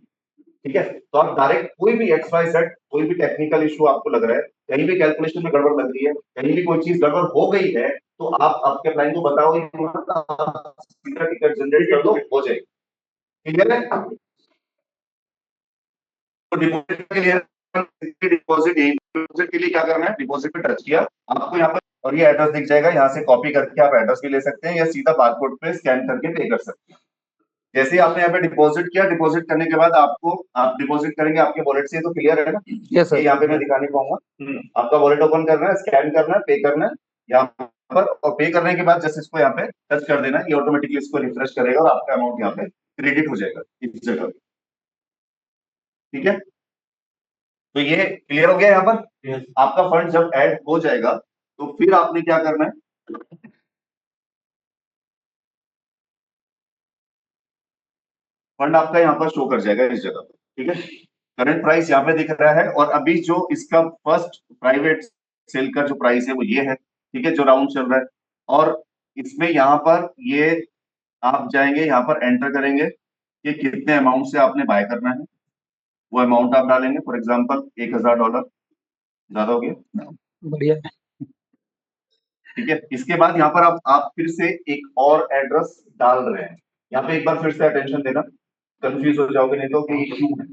ठीक है, तो आप डायरेक्ट कोई भी XYZ कोई भी टेक्निकल इशू आपको लग रहा है, कहीं भी कैलकुलेशन में गड़बड़ लग रही है, कहीं भी कोई चीज गड़बड़ हो गई है, तो आप आपके अप्लायंस को बताओ, सीधा टिकट जनरेट कर दो, हो जाएगी। क्लियर है? तो डिपॉजिट के लिए डिपॉजिट के लिए क्या करना है, डिपॉजिट पे टच किया, आपको यहाँ पर और ये एड्रेस दिख जाएगा, यहाँ से कॉपी करके आप एड्रेस भी ले सकते हैं या सीधा बारकोड पे स्कैन करके पे कर सकते हैं। जैसे ही आपने यहाँ पे डिपॉजिट किया, डिपॉजिट करने के बाद आपको आप डिपॉजिट करेंगे आपके वॉलेट से, तो क्लियर है ना? Yes sir. यहाँ पे मैं दिखाने पाऊंगा, आपका वॉलेट ओपन करना है, स्कैन करना है, पे करना है यहाँ पर, और पे करने के बाद जस्ट इसको यहाँ पे टच कर देना, ये ऑटोमेटिकली इसको रिफ्रेश करेगा और आपका अमाउंट यहाँ पे क्रेडिट हो जाएगा इस जगह। ठीक है, तो ये क्लियर हो गया यहाँ पर। Yes. आपका फंड जब ऐड हो जाएगा तो फिर आपने क्या करना है, फंड आपका यहाँ पर शो कर जाएगा इस जगह पर, ठीक है। करंट प्राइस यहाँ पे दिख रहा है और अभी जो इसका फर्स्ट प्राइवेट सेल का जो प्राइस है वो ये है, ठीक है, जो राउंड चल रहा है। और इसमें यहाँ पर ये आप जाएंगे, यहाँ पर एंटर करेंगे कि कितने अमाउंट से आपने बाय करना है, वो अमाउंट आप डालेंगे। फॉर एग्जांपल $1000, ज्यादा हो गया, बढ़िया। ठीक है। इसके बाद यहाँ पर आप फिर से एक और एड्रेस डाल रहे हैं। यहाँ पे एक बार फिर से अटेंशन देना, कंफ्यूज हो जाओगे नहीं तो कि ये क्यों है।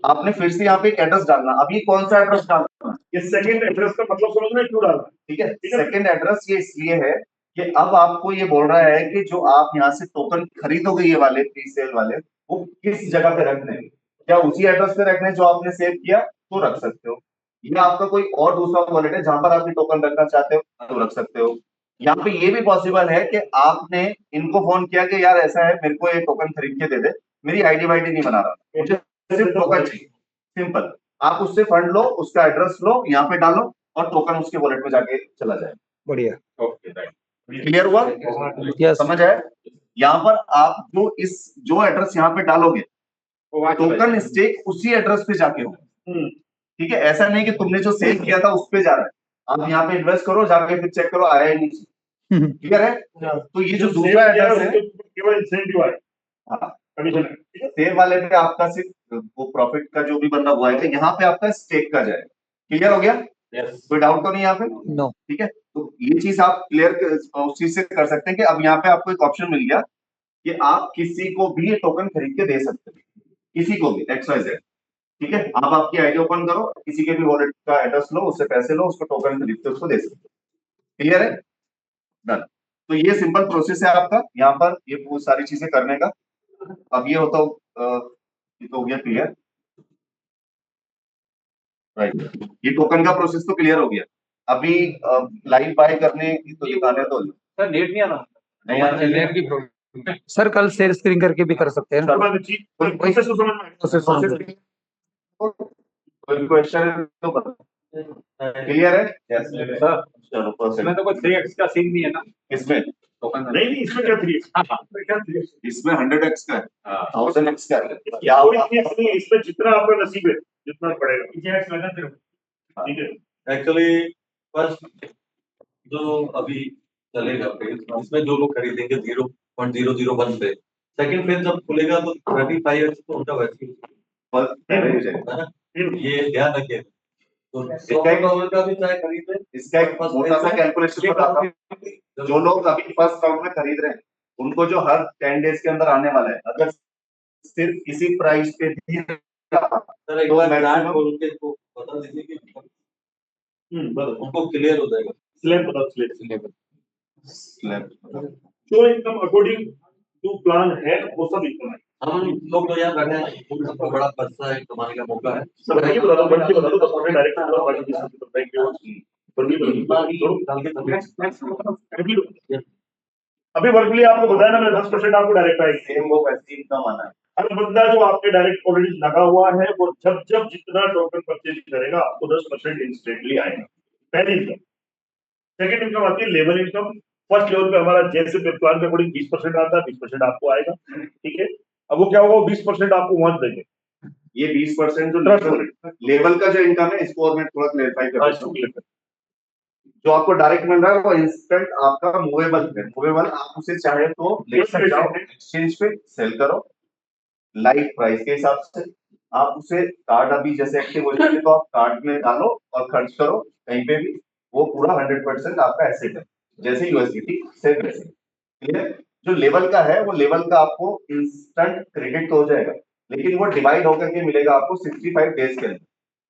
आपने फिर से यहाँ पे एक एड्रेस डालना। अब ये कौन सा एड्रेस डालना है? ये सेकंड एड्रेस का मतलब समझ में क्यों डालना, ठीक है। सेकंड एड्रेस ये इसलिए है कि अब आपको ये बोल रहा है कि जो आप यहाँ से टोकन खरीदोगे ये वाले प्री सेल वाले, वो किस जगह पे रखने हैं। क्या उसी एड्रेस पे रखने जो आपने सेव किया तो रख सकते हो, या आपका कोई और दूसरा वॉलेट है जहां पर आप ये टोकन रखना चाहते हो तो रख सकते हो। यहाँ पे ये भी पॉसिबल है कि आपने इनको फोन किया कि यार ऐसा है, मेरे को ये टोकन खरीद के दे दे, मेरी आईडी वाईडी नहीं बना रहा, मुझे सिर्फ टोकन चाहिए। सिंपल, आप उससे फंड लो, उसका एड्रेस लो, यहाँ पे डालो और टोकन उसके वॉलेट में जाके चला जाए। बढ़िया। ओके राइट, क्लियर हुआ? यस। समझ आए? यहाँ पर आप जो एड्रेस यहाँ पे डालोगे, टोकन स्टेक उसी एड्रेस पे जाके हो, ठीक है। ऐसा नहीं कि तुमने जो सेव किया था उस पे जा रहा है। आप यहाँ पे इन्वेस्ट करो, जाके फिर चेक करो आया ही नहीं। क्लियर है? तो ये जो दूसरा एड्रेस है केवल इंसेंटिव आए, हाँ, कमीशन है, ठीक है। सेव वाले पे आपका सिर्फ वो प्रॉफिट का जो भी बंदा हुआ है, यहाँ पे आपका स्टेक का जाएगा। क्लियर हो गया? यस, कोई डाउट तो नहीं यहाँ पे? नो। ठीक है, तो ये चीज आप क्लियर उस चीज से कर सकते हैं कि अब यहाँ पे आपको एक ऑप्शन मिल गया कि आप किसी को भी ये टोकन खरीद के दे सकते हैं, किसी को भी, XYZ, ठीक है। आप आपकी आईडी ओपन करो, किसी के भी वॉलेट का एड्रेस लो, उससे पैसे लो, उसको टोकन खरीद के उसको दे सकते हो। क्लियर है? डन। तो ये सिंपल प्रोसेस है आपका यहाँ पर ये बहुत सारी चीजें करने का। अब ये होता ये तो हो गया क्लियर, राइट। ये टोकन का प्रोसेस तो क्लियर हो गया। अभी लाइव बाय करने की तो दिखाने तो सर नेट नहीं आ रहा, नहीं आ रहा है। सर कल शेयर स्क्रीन करके भी कर सकते हैं ना। प्रोसेस तो समझ में आया। कोई क्वेश्चन है तो बताओ। क्लियर है? यस सर चलो प्रोसेस। इसमें तो कोई 3x का सीन नहीं है ना इसमें टोकन में? नहीं इसमें क्या 3x, क्या 3x? इसमें 100x का है, हाँ 1000x का है। क्या कोई 3x नहीं है, इसमें जितना आपका नसीब है जितना पड़ेगा, ठीक है। एक्चुअली फर्स्ट जो अभी चलेगा फेज, इसमें जो लोग खरीदेंगे 0.001 पे, सेकंड फेज जब खुलेगा तो 35x तो उनका वैसे ही है ना, ये ध्यान रखिए। तो $100 का भी चाहे खरीदे, इसका एक मोटा सा कैलकुलेशन बताता हूं। जो लोग अभी फर्स्ट राउंड में खरीद रहे हैं उनको जो हर 10 डेज के अंदर आने वाला है, अगर सिर्फ इसी प्राइस पे भी सर एक बार ब्रांड खोल के तो बता दीजिए कि उनको क्लियर हो जाएगा। स्लैब बताओ, स्लैब स्लैब जो इनकम अकॉर्डिंग टू प्लान है वो सब इनकम है। हम लोग तो यहाँ बैठे हैं, उन सबको बड़ा पैसा है, कमाने का मौका है। सब ये बता दो, बट के बता दो, 10% डायरेक्ट बता दो, बाकी किसी को बैंक के अभी वर्क लिए आपको बताया ना मैंने 10% आपको डायरेक्ट आएगी, सेम वो वैसी इनकम आना है। हर बंदा जो आपके डायरेक्ट ऑलरेडी लगा हुआ है वो जब जब जितना टोकन परचेज करेगा आपको 10% इंस्टेंटली आएगा, पहली इनकम। सेकंड इनकम आती है लेवल इनकम। फर्स्ट लेवल पे हमारा जैसे प्लान के अकॉर्डिंग 20% आता है, 20% आपको आएगा, ठीक है। अब वो क्या होगा, 20% आपको वहां देंगे। ये 20% जो लेवल का जो इनकम है इसको और मैं थोड़ा क्लेरिफाई कर देता हूं। जो आपको डायरेक्ट मिल रहा है वो इंस्टेंट आपका मूवेबल है। मूवेबल आप उसे चाहे तो ले सकते हो, एक्सचेंज पे सेल करो लाइव प्राइस के हिसाब से। आप उसे कार्ड अभी जैसे एक्टिव हो जाए तो आप कार्ड में डालो और खर्च करो कहीं पे भी, वो पूरा 100% आपका एसेट है, जैसे यूएसडीटी सेम वैसे। क्लियर? जो लेवल का है वो लेवल का आपको इंस्टेंट क्रेडिट हो जाएगा, लेकिन वो डिवाइड होकर के मिलेगा आपको 65 डेज के अंदर।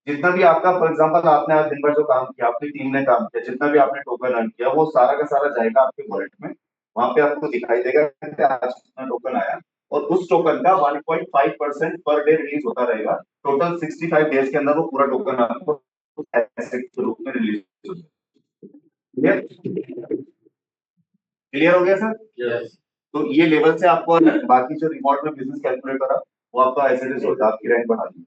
जितना भी आपका फॉर एग्जांपल आपने आज दिन भर जो काम किया, अपनी टीम ने काम किया, जितना भी आपने टोकन अर्न किया, वो सारा का सारा जाएगा आपके वॉलेट में। वहां पे आपको दिखाई देगा कि आज कितना टोकन आया, और उस टोकन का 1.5% पर डे रिलीज होता रहेगा। टोटल 65 डेज के अंदर वो पूरा टोकन आपको एसेट के रूप में रिलीज हो जाएगा। क्लियर हो गया सर? यस। तो ये लेवल से आपको बाकी जो रिमोट में बिजनेस कैलकुलेट करा वो आपका एसेट होता है, आपकी रैंक बढ़ा दी।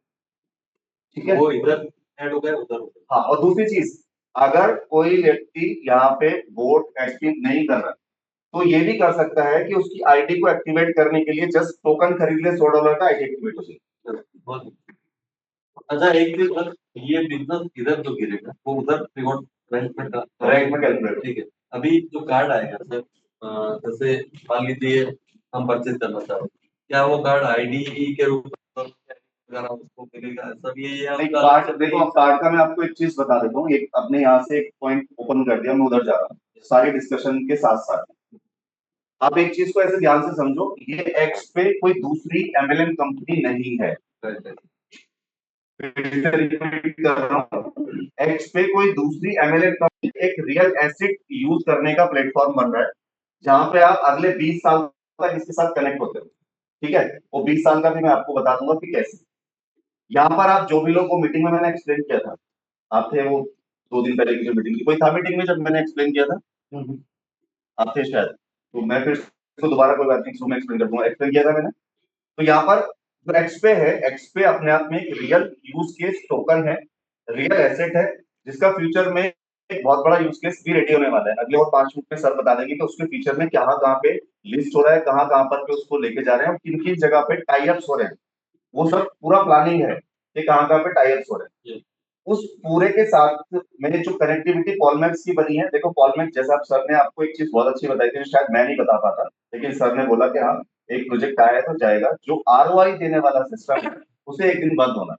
ठीक है, वो इधर ऐड हो गया उधर हो गया। हाँ। और दूसरी चीज, अगर कोई व्यक्ति यहाँ पे वोट एक्टिव नहीं कर रहा तो ये भी कर सकता है कि उसकी आईडी को एक्टिवेट करने के लिए जस्ट टोकन खरीद ले, $100 का, आईडी एक्टिवेट हो जाए। बहुत अच्छा, एक चीज अगर ये बिजनेस इधर जो गिरेगा वो उधर रिवॉर्ड रैंक में कैलकुलेट। ठीक है। अभी जो कार्ड आएगा सर, जैसे मान लीजिए हम परचेज करना चाह रहे हैं, क्या वो कार्ड आईडी के रूप में वगैरह उसको मिलेगा, ऐसा भी है या नहीं, कार्ड देखो, अब कार्ड का मैं आपको एक चीज बता देता हूँ। एक अपने यहाँ से एक पॉइंट ओपन कर दिया, मैं उधर जा रहा हूँ सारी डिस्कशन के साथ साथ। आप एक चीज को ऐसे ध्यान से समझो, ये एक्स पे कोई दूसरी एमएलएम कंपनी नहीं है। रिपीट कर रहा हूं, एक्स पे कोई दूसरी एमएलएम कंपनी, एक रियल एसेट यूज करने का प्लेटफॉर्म बन रहा है जहां पे आप अगले 20 साल तक इसके साथ कनेक्ट होते हो। ठीक है, वो 20 साल का भी मैं आपको बता दूंगा कि कैसे। यहाँ पर आप जो भी लोग, वो मीटिंग में मैंने एक्सप्लेन किया था, आप थे वो 2 दिन पहले की जो मीटिंग थी, कोई था मीटिंग में जब मैंने एक्सप्लेन किया था? आप थे शायद, तो मैं फिर इसको दोबारा कोई बात नहीं, इसको मैं एक्सप्लेन कर दूंगा। एक्सप्लेन किया था मैंने। तो यहाँ पर जो एक्स पे है, एक्स पे अपने आप में एक रियल यूज केस टोकन है, रियल एसेट है, जिसका फ्यूचर में एक बहुत बड़ा यूज केस भी रेडी होने वाला है। अगले और 5 मिनट में सर बता देंगे कि उसके फ्यूचर में कहाँ पे लिस्ट हो रहा है, कहाँ पर के उसको लेके जा रहे हैं और किन किन जगह पे टाई अप्स हो रहे हैं। वो सब पूरा प्लानिंग है कि कहाँ पे टाई अप्स हो रहे हैं। उस पूरे के साथ मैंने जो कनेक्टिविटी पॉलमैक्स की बनी है, देखो पॉलमैक्स, जैसा आप सर ने आपको एक चीज बहुत अच्छी बताई थी, शायद मैं नहीं बता पाता, लेकिन सर ने बोला कि हाँ एक प्रोजेक्ट आया है तो जाएगा। जो आरओआई देने वाला सिस्टम है उसे एक दिन बंद होना,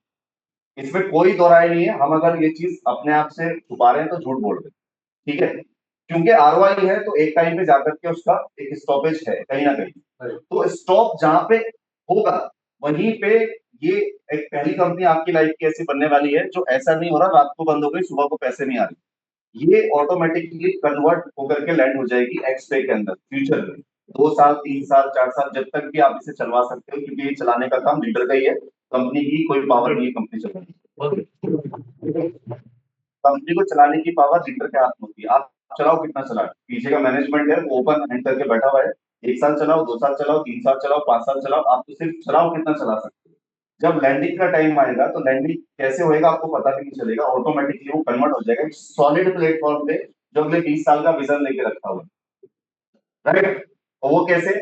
इसमें कोई दो राय नहीं है। हम अगर ये चीज अपने आप से छुपा रहे हैं तो झूठ बोल रहे हैं। ठीक है, क्योंकि आरओआई है तो एक टाइम पे जाकर के उसका एक स्टॉपेज है कहीं ना कहीं। तो स्टॉप जहां पे होगा वहीं पे ये एक पहली कंपनी आपकी लाइफ की ऐसी बनने वाली है जो ऐसा नहीं हो रहा रात को बंद हो गई सुबह को पैसे नहीं आ रहे। ये ऑटोमेटिकली कन्वर्ट होकर के लैंड हो जाएगी एक्सपे के अंदर फ्यूचर में। 2 साल 3 साल 4 साल जब तक भी आप इसे चलवा सकते हो, क्योंकि ये चलाने का काम लीडर का ही है, कंपनी की कोई पावर नहीं है कंपनी चलाने। कंपनी को चलाने की पावर लीडर के हाथ में होती है। आप चलाओ कितना चलाओ, पीछे का मैनेजमेंट है वो ओपन हैंड करके बैठा हुआ है। 1 साल चलाओ, 2 साल चलाओ, 3 साल चलाओ, 5 साल चलाओ, आप तो सिर्फ चलाओ कितना चला सकते हो। जब लैंडिंग का टाइम आएगा तो लैंडिंग कैसे होएगा आपको पता भी नहीं चलेगा, ऑटोमेटिकली वो कन्वर्ट हो जाएगा सॉलिड प्लेटफॉर्म पे जो अगले 20 साल का विजन लेके रखा हुआ है। राइट, और वो कैसे?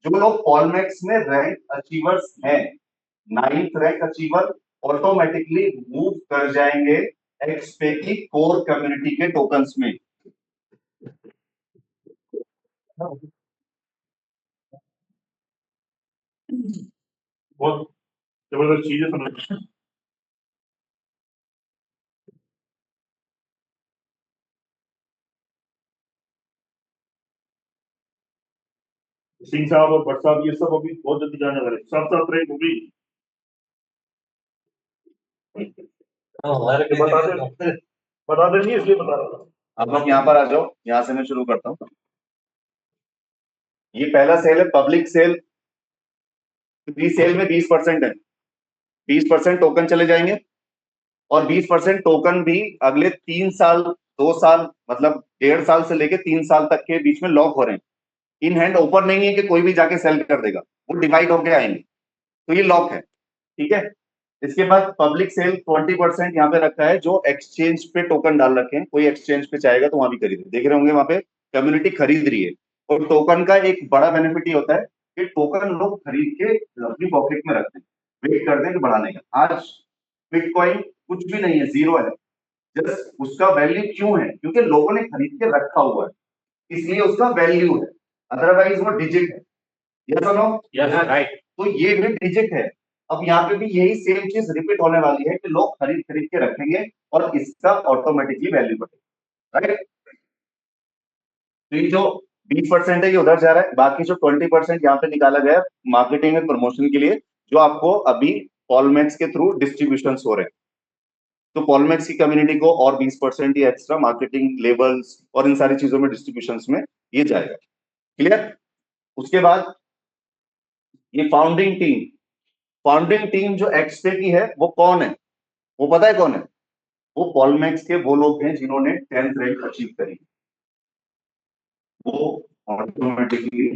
जो लोग पॉलमैक्स में रैंक अचीवर्स हैं, 9th rank achiever automatically move कर जाएंगे एक्सपे की कोर कम्युनिटी के टोकन्स में। बहुत जबरदस्त चीज है, समझ। सिंह साहब और भट्ट साहब ये सब अभी बहुत जल्दी जाने वाले, साथ साथ रैंक होगी। हमारे बता देंगे इसलिए बता रहा था। आप लोग यहाँ पर आ जाओ, यहाँ से मैं शुरू करता हूँ। ये पहला सेल है पब्लिक सेल। फ्री सेल में 20% है, 20% टोकन चले जाएंगे और 20% टोकन भी अगले 3 साल 2 साल मतलब 1.5 साल से लेके 3 साल तक के बीच में लॉक हो रहे हैं। इन हैंड ओपन नहीं है कि कोई भी जाके सेल कर देगा, वो डिवाइड होके आएंगे, तो ये लॉक है। ठीक है, इसके बाद पब्लिक सेल 20% यहाँ पे रखा है, जो एक्सचेंज पे टोकन डाल रखे हैं, कोई एक्सचेंज पे चाहेगा तो वहां भी खरीदे, देख रहे होंगे वहां पे कम्युनिटी खरीद रही है। और टोकन का एक बड़ा बेनिफिट ये होता है कि टोकन लोग खरीद के अपनी पॉकेट में रखते हैं, वेट करते हैं कि बढ़ाने का। आज बिटकॉइन कुछ भी नहीं है, जीरो है। जस्ट उसका वैल्यू क्यों है? क्योंकि लोगों ने खरीद के रखा हुआ है, इसलिए उसका वैल्यू है, अदरवाइज वो डिजिट है। यस और नो? Yes right. तो ये भी डिजिट है। अब यहाँ पे भी यही सेम चीज रिपीट होने वाली है कि लोग खरीद खरीद के रखेंगे और इसका ऑटोमेटिकली वैल्यू बढ़ेगा। राइट, तो ये जो 20% है ये उधर जा रहा है, बाकी जो 20% यहाँ पे निकाला गया मार्केटिंग एंड प्रमोशन के लिए, जो आपको अभी पॉलमैक्स के थ्रू डिस्ट्रीब्यूशन हो रहे हैं। तो पॉलमैक्स की कम्युनिटी को और 20% ये एक्स्ट्रा मार्केटिंग लेवल्स और इन सारी चीजों में डिस्ट्रीब्यूशन में ये जाएगा। क्लियर? उसके बाद ये फाउंडिंग टीम जो एक्सपे की है वो कौन है? वो पता है कौन है? वो पॉलमैक्स के वो लोग हैं जिन्होंने 10th रैंक अचीव करी। वो ऑटोमेटिकली,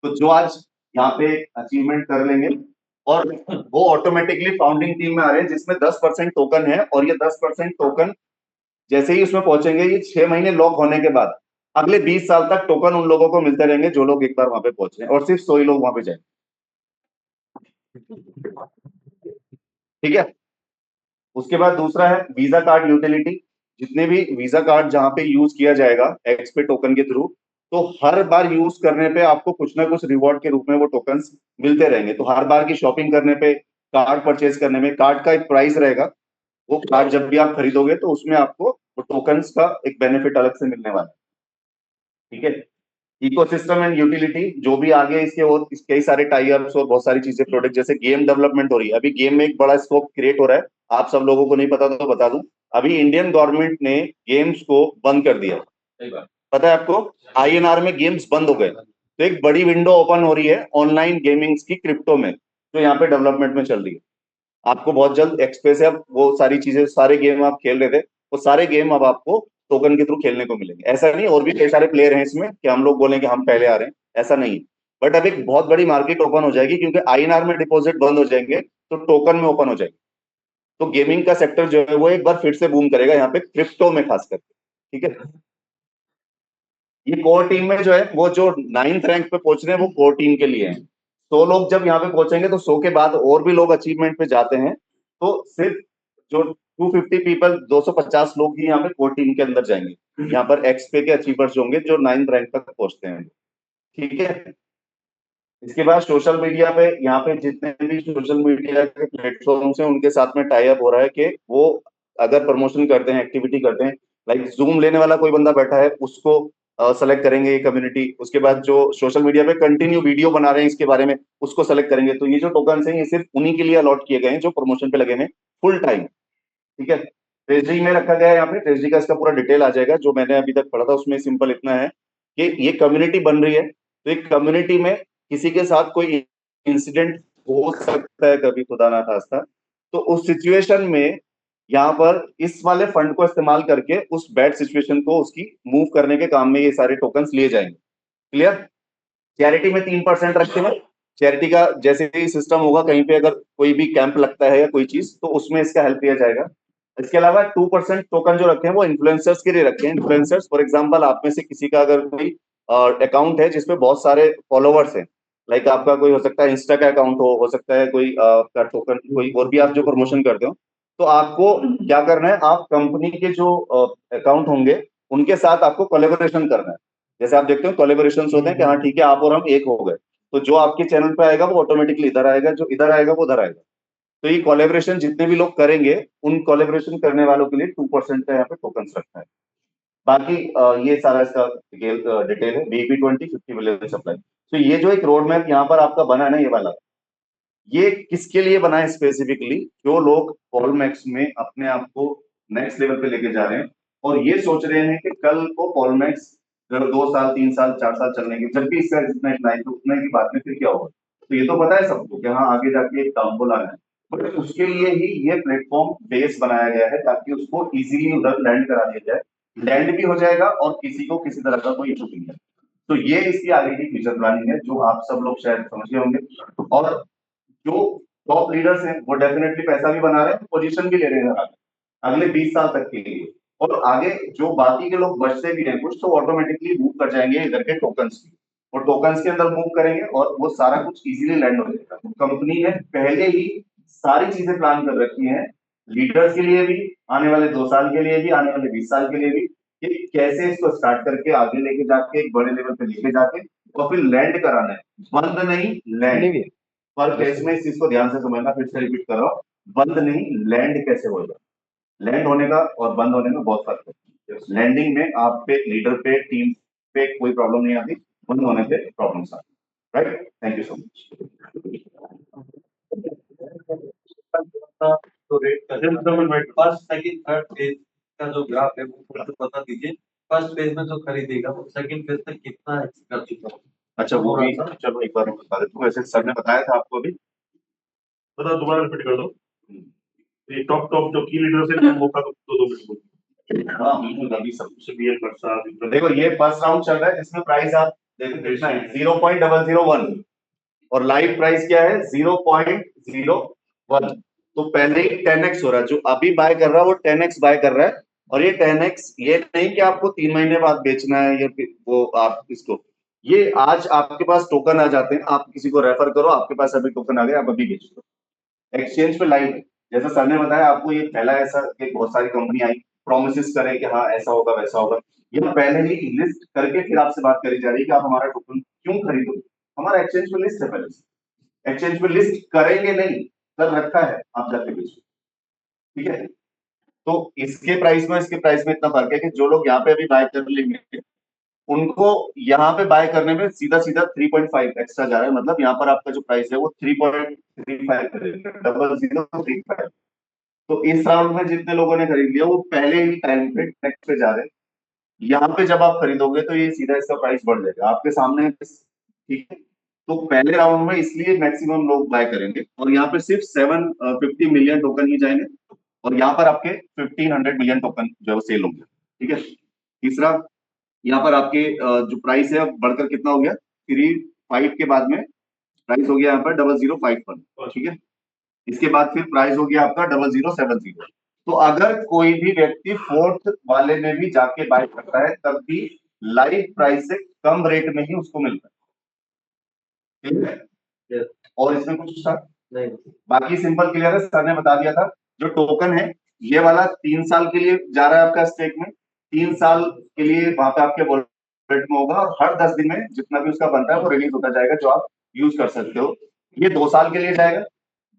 तो जो आज यहाँ पे अचीवमेंट कर लेंगे और वो ऑटोमेटिकली फाउंडिंग टीम में आ रहे हैं, जिसमें 10% टोकन है, और ये 10% टोकन जैसे ही उसमें पहुंचेंगे, ये 6 महीने लॉक होने के बाद अगले 20 साल तक टोकन उन लोगों को मिलते रहेंगे जो लोग एक बार वहां पे पहुंचे हैं, और सिर्फ 100 ही लोग वहां पे जाएंगे। ठीक है। उसके बाद दूसरा है वीजा कार्ड यूटिलिटी। जितने भी वीजा कार्ड जहां पे यूज किया जाएगा एक्सपे टोकन के थ्रू, तो हर बार यूज करने पे आपको कुछ ना कुछ रिवॉर्ड के रूप में वो टोकन्स मिलते रहेंगे। तो हर बार की शॉपिंग करने पे, कार्ड परचेज करने में, कार्ड का एक प्राइस रहेगा, वो कार्ड जब भी आप खरीदोगे तो उसमें आपको वो टोकन्स का एक बेनिफिट अलग से मिलने वाला है। ठीक है। इकोसिस्टम एंड यूटिलिटी, जो भी आगे इसके और कई सारे टाई अप्स और बहुत सारी चीजें, प्रोडक्ट, जैसे गेम डेवलपमेंट हो रही है, अभी गेम में एक बड़ा स्कोप क्रिएट हो रहा है। आप सब लोगों को नहीं पता तो बता दूं, अभी इंडियन गवर्नमेंट ने गेम्स को बंद कर दिया। सही बात। पता है आपको, INR में गेम्स बंद हो गए, तो एक बड़ी विंडो ओपन हो रही है ऑनलाइन गेमिंग्स की क्रिप्टो में, जो यहाँ पे डेवलपमेंट में चल रही है। आपको बहुत जल्द एक्सपे से अब वो सारी चीजें, सारे गेम आप खेल रहे थे, वो सारे गेम अब आपको टोकन के थ्रू खेलने को मिलेंगे। ऐसा नहीं, और भी कई सारे प्लेयर हैं इसमें कि हम लोग बोलें कि हम पहले आ रहे हैं, ऐसा नहीं। बट अब एक बहुत बड़ी मार्केट ओपन हो जाएगी, क्योंकि INR में डिपॉजिट बंद हो जाएंगे तो टोकन में ओपन हो जाएंगे। तो गेमिंग का सेक्टर जो है वो एक बार फिर से बूम करेगा यहाँ पे, क्रिप्टो में खास करके। ठीक है। ये कोर टीम में जो है, वो जो 9th रैंक पे पहुंच रहे हैं वो कोर टीम के लिए हैं। 100 लोग जब यहाँ पे पहुंचेंगे तो 100 के बाद और भी लोग अचीवमेंट पे जाते हैं, तो सिर्फ जो 250 पीपल, 250 लोग ही यहाँ पे कोर टीम के अंदर जाएंगे। यहाँ पर एक्सपे के अचीवर्स होंगे जो 9th रैंक तक पहुंचते हैं। ठीक है। इसके बाद सोशल मीडिया पे, यहाँ पे जितने भी सोशल मीडिया के प्लेटफॉर्म्स हैं उनके साथ में टाई अप हो रहा है कि वो अगर प्रमोशन करते हैं, एक्टिविटी करते हैं, लाइक जूम लेने वाला कोई बंदा बैठा है, उसको सेलेक्ट करेंगे ये कम्युनिटी। उसके बाद जो सोशल मीडिया पे कंटिन्यू वीडियो बना रहे हैं इसके बारे में, उसको सेलेक्ट करेंगे। तो ये जो टोकन हैं ये सिर्फ उन्हीं के लिए अलॉट किए गए हैं जो प्रमोशन पे लगे हैं फुल टाइम। ठीक है। ट्रेजरी में रखा गया है, यहाँ पे ट्रेजरी का इसका पूरा डिटेल आ जाएगा। जो मैंने अभी तक पढ़ा था उसमें सिंपल इतना है कि ये कम्युनिटी बन रही है, तो एक कम्युनिटी में किसी के साथ कोई इंसिडेंट हो सकता है कभी, खुदा ना खास्ता, तो उस सिचुएशन में यहाँ पर इस वाले फंड को इस्तेमाल करके उस बैड सिचुएशन को उसकी मूव करने के काम में ये सारे टोकन्स लिए जाएंगे। क्लियर। चैरिटी में 3% रखते हैं। चैरिटी का जैसे ही सिस्टम होगा, कहीं पे अगर कोई भी कैंप लगता है या कोई चीज, तो उसमें इसका हेल्प किया जाएगा। इसके अलावा 2% टोकन जो रखे हैं वो इन्फ्लुएंसर्स के लिए रखे हैं। इन्फ्लुएंसर्स, फॉर एग्जांपल, आप में से किसी का अगर कोई अकाउंट है जिसमें बहुत सारे फॉलोवर्स हैं, लाइक आपका कोई हो सकता है इंस्टा का अकाउंट हो सकता है कोई का टोकन, कोई और भी आप जो प्रमोशन करते हो, तो आपको क्या करना है, आप कंपनी के जो अकाउंट होंगे उनके साथ आपको कोलेबोरेशन करना है। जैसे आप देखते हो कोलेबोरेशन होते हैं कि हाँ ठीक है, आप और हम एक हो गए, तो जो आपके चैनल पे आएगा वो ऑटोमेटिकली इधर आएगा, जो इधर आएगा वो उधर आएगा। तो ये कोलेबोरेशन जितने भी लोग करेंगे, उन कोलेबोरेशन करने वालों के लिए 2% का यहाँ पे टोकन रखना है। बाकी ये सारा इसका डिटेल है। BEP20 50 billion supply. तो ये जो एक रोड मैप यहाँ पर आपका बना है ना, ये वाला, ये किसके लिए बना है स्पेसिफिकली? जो लोग पॉलमैक्स में अपने आप को नेक्स्ट लेवल पे लेके जा रहे हैं और ये सोच रहे हैं कि कल को पॉलमैक्स 2 साल 3 साल 4 साल चलने के, जब भी इसका जितना लाइन तो उतना की बात में फिर क्या होगा। तो ये तो पता है सबको कि हाँ आगे जाके एक डाउनफॉल आना है, बट उसके लिए ही ये प्लेटफॉर्म बेस बनाया गया है ताकि उसको इजीली उधर लैंड करा दिया जाए। लैंड भी हो जाएगा और किसी को किसी तरह का कोई इशू नहीं है। तो ये इसकी आगे की फ्यूचर प्लानिंग है जो आप सब लोग शायद समझ गए होंगे। और जो टॉप लीडर्स हैं वो डेफिनेटली पैसा भी बना रहे हैं, पोजीशन भी ले रहे हैं अगले 20 साल तक के लिए। और आगे जो बाकी के लोग बचते भी हैं कुछ, तो ऑटोमेटिकली मूव कर जाएंगे इधर के टोकन्स की, और टोकन्स के अंदर मूव करेंगे और वो सारा कुछ इजीली लैंड हो जाएगा। तो कंपनी ने पहले ही सारी चीजें प्लान कर रखी हैं, लीडर्स के लिए भी, आने वाले 2 साल के लिए भी, आने वाले 20 साल के लिए भी, कि कैसे इसको स्टार्ट करके आगे लेके जाके एक बड़े लेवल पे लेके जाके और फिर लैंड कराना है। बंद नहीं, लैंड। पर केस में इस चीज को ध्यान से समझना, फिर से रिपीट कर रहा हूं, बंद नहीं, लैंड कैसे होगा। लैंड होने का और बंद होने में बहुत फर्क है। लैंडिंग में आप पे, लीडर पे, टीम पे कोई प्रॉब्लम नहीं आती, बंद होने पे प्रॉब्लम्स आती। Right. Thank you so much. तो rate first second third phase का जो ग्राफ है वो थोड़ा सा बता दीजिए। फर्स्ट फेज में जो खरीदेगा वो सेकंड फेज तक कितना कर चुका है? अच्छा, वो भी चलो एक बार मैं बता देता हूँ। वैसे सर ने बताया था आपको अभी, बताओ, दोबारा रिपीट कर दो। ये टॉप जो की लीडर्स हैं वो का 2 मिनट बोलो। हाँ अभी सबसे देखो, ये फर्स्ट राउंड चल रहा है जिसमें प्राइस आप देखो कितना है, 0.001। और लाइव प्राइस क्या है 0.01। तो पहले ही 10x हो रहा है, जो अभी बाय कर रहा है वो 10x बाय कर रहा है। और ये 10x ये नहीं कि आपको 3 महीने बाद बेचना है, ये वो आप इसको, ये आज आपके पास टोकन आ जाते हैं, आप किसी को रेफर करो, आपके पास अभी टोकन आ गए, आप अभी बेच दो, एक्सचेंज पे लाइव है। जैसा सर ने बताया आपको, ये पहला ऐसा कि बहुत सारी कंपनी आई प्रोमिस करे कि हाँ ऐसा होगा वैसा होगा, ये पहले ही लिस्ट करके फिर आपसे बात करी जा रही है कि आप हमारा टोकन क्यों खरीदोगे। हमारा एक्सचेंज पे लिस्ट है, पहले से एक्सचेंज पे लिस्ट करेंगे नहीं, कर रखा है, आप जाके बेचो, ठीक है। तो इसके प्राइस में इसके प्राइस में इतना फर्क है कि जो लोग यहाँ पे अभी बाय कर लेंगे उनको यहाँ पे बाय करने में सीधा सीधा 3.5 एक्स्ट्रा जा रहा है, मतलब यहाँ पर आपका जो प्राइस है वो 3.35 0035। तो इस राउंड में जितने लोगों ने खरीद लिया वो पहले ही टाइम पे नेक्स्ट पे जा रहे हैं। यहाँ पे जब आप खरीदोगे तो ये सीधा इसका प्राइस बढ़ जाएगा आपके सामने, ठीक है। तो पहले राउंड में इसलिए मैक्सिमम लोग बाय करेंगे, और यहाँ पे सिर्फ 750 मिलियन टोकन ही जाएंगे, और यहाँ पर आपके 1500 मिलियन टोकन जो है वो सेल होंगे, ठीक है। तीसरा, यहाँ पर आपके जो प्राइस है बढ़कर कितना हो गया 35 के बाद में प्राइस हो गया यहाँ पर 0051, ठीक है। इसके बाद फिर प्राइस हो गया आपका 0070। तो अगर कोई भी व्यक्ति फोर्थ वाले में भी जाके बाय करता है तब भी लाइव प्राइस से कम रेट में ही उसको मिलता है, ठीक है। और इसमें कुछ था नहीं, बाकी सिंपल क्लियर है, सर ने बता दिया था। जो टोकन है ये वाला 3 साल के लिए जा रहा है आपका स्टेक में, 3 साल के लिए वहां पे आपके वॉलेट में होगा, और हर 10 दिन में जितना भी उसका बनता है वो रिलीज होता जाएगा, जो आप यूज कर सकते हो। ये 2 साल के लिए जाएगा,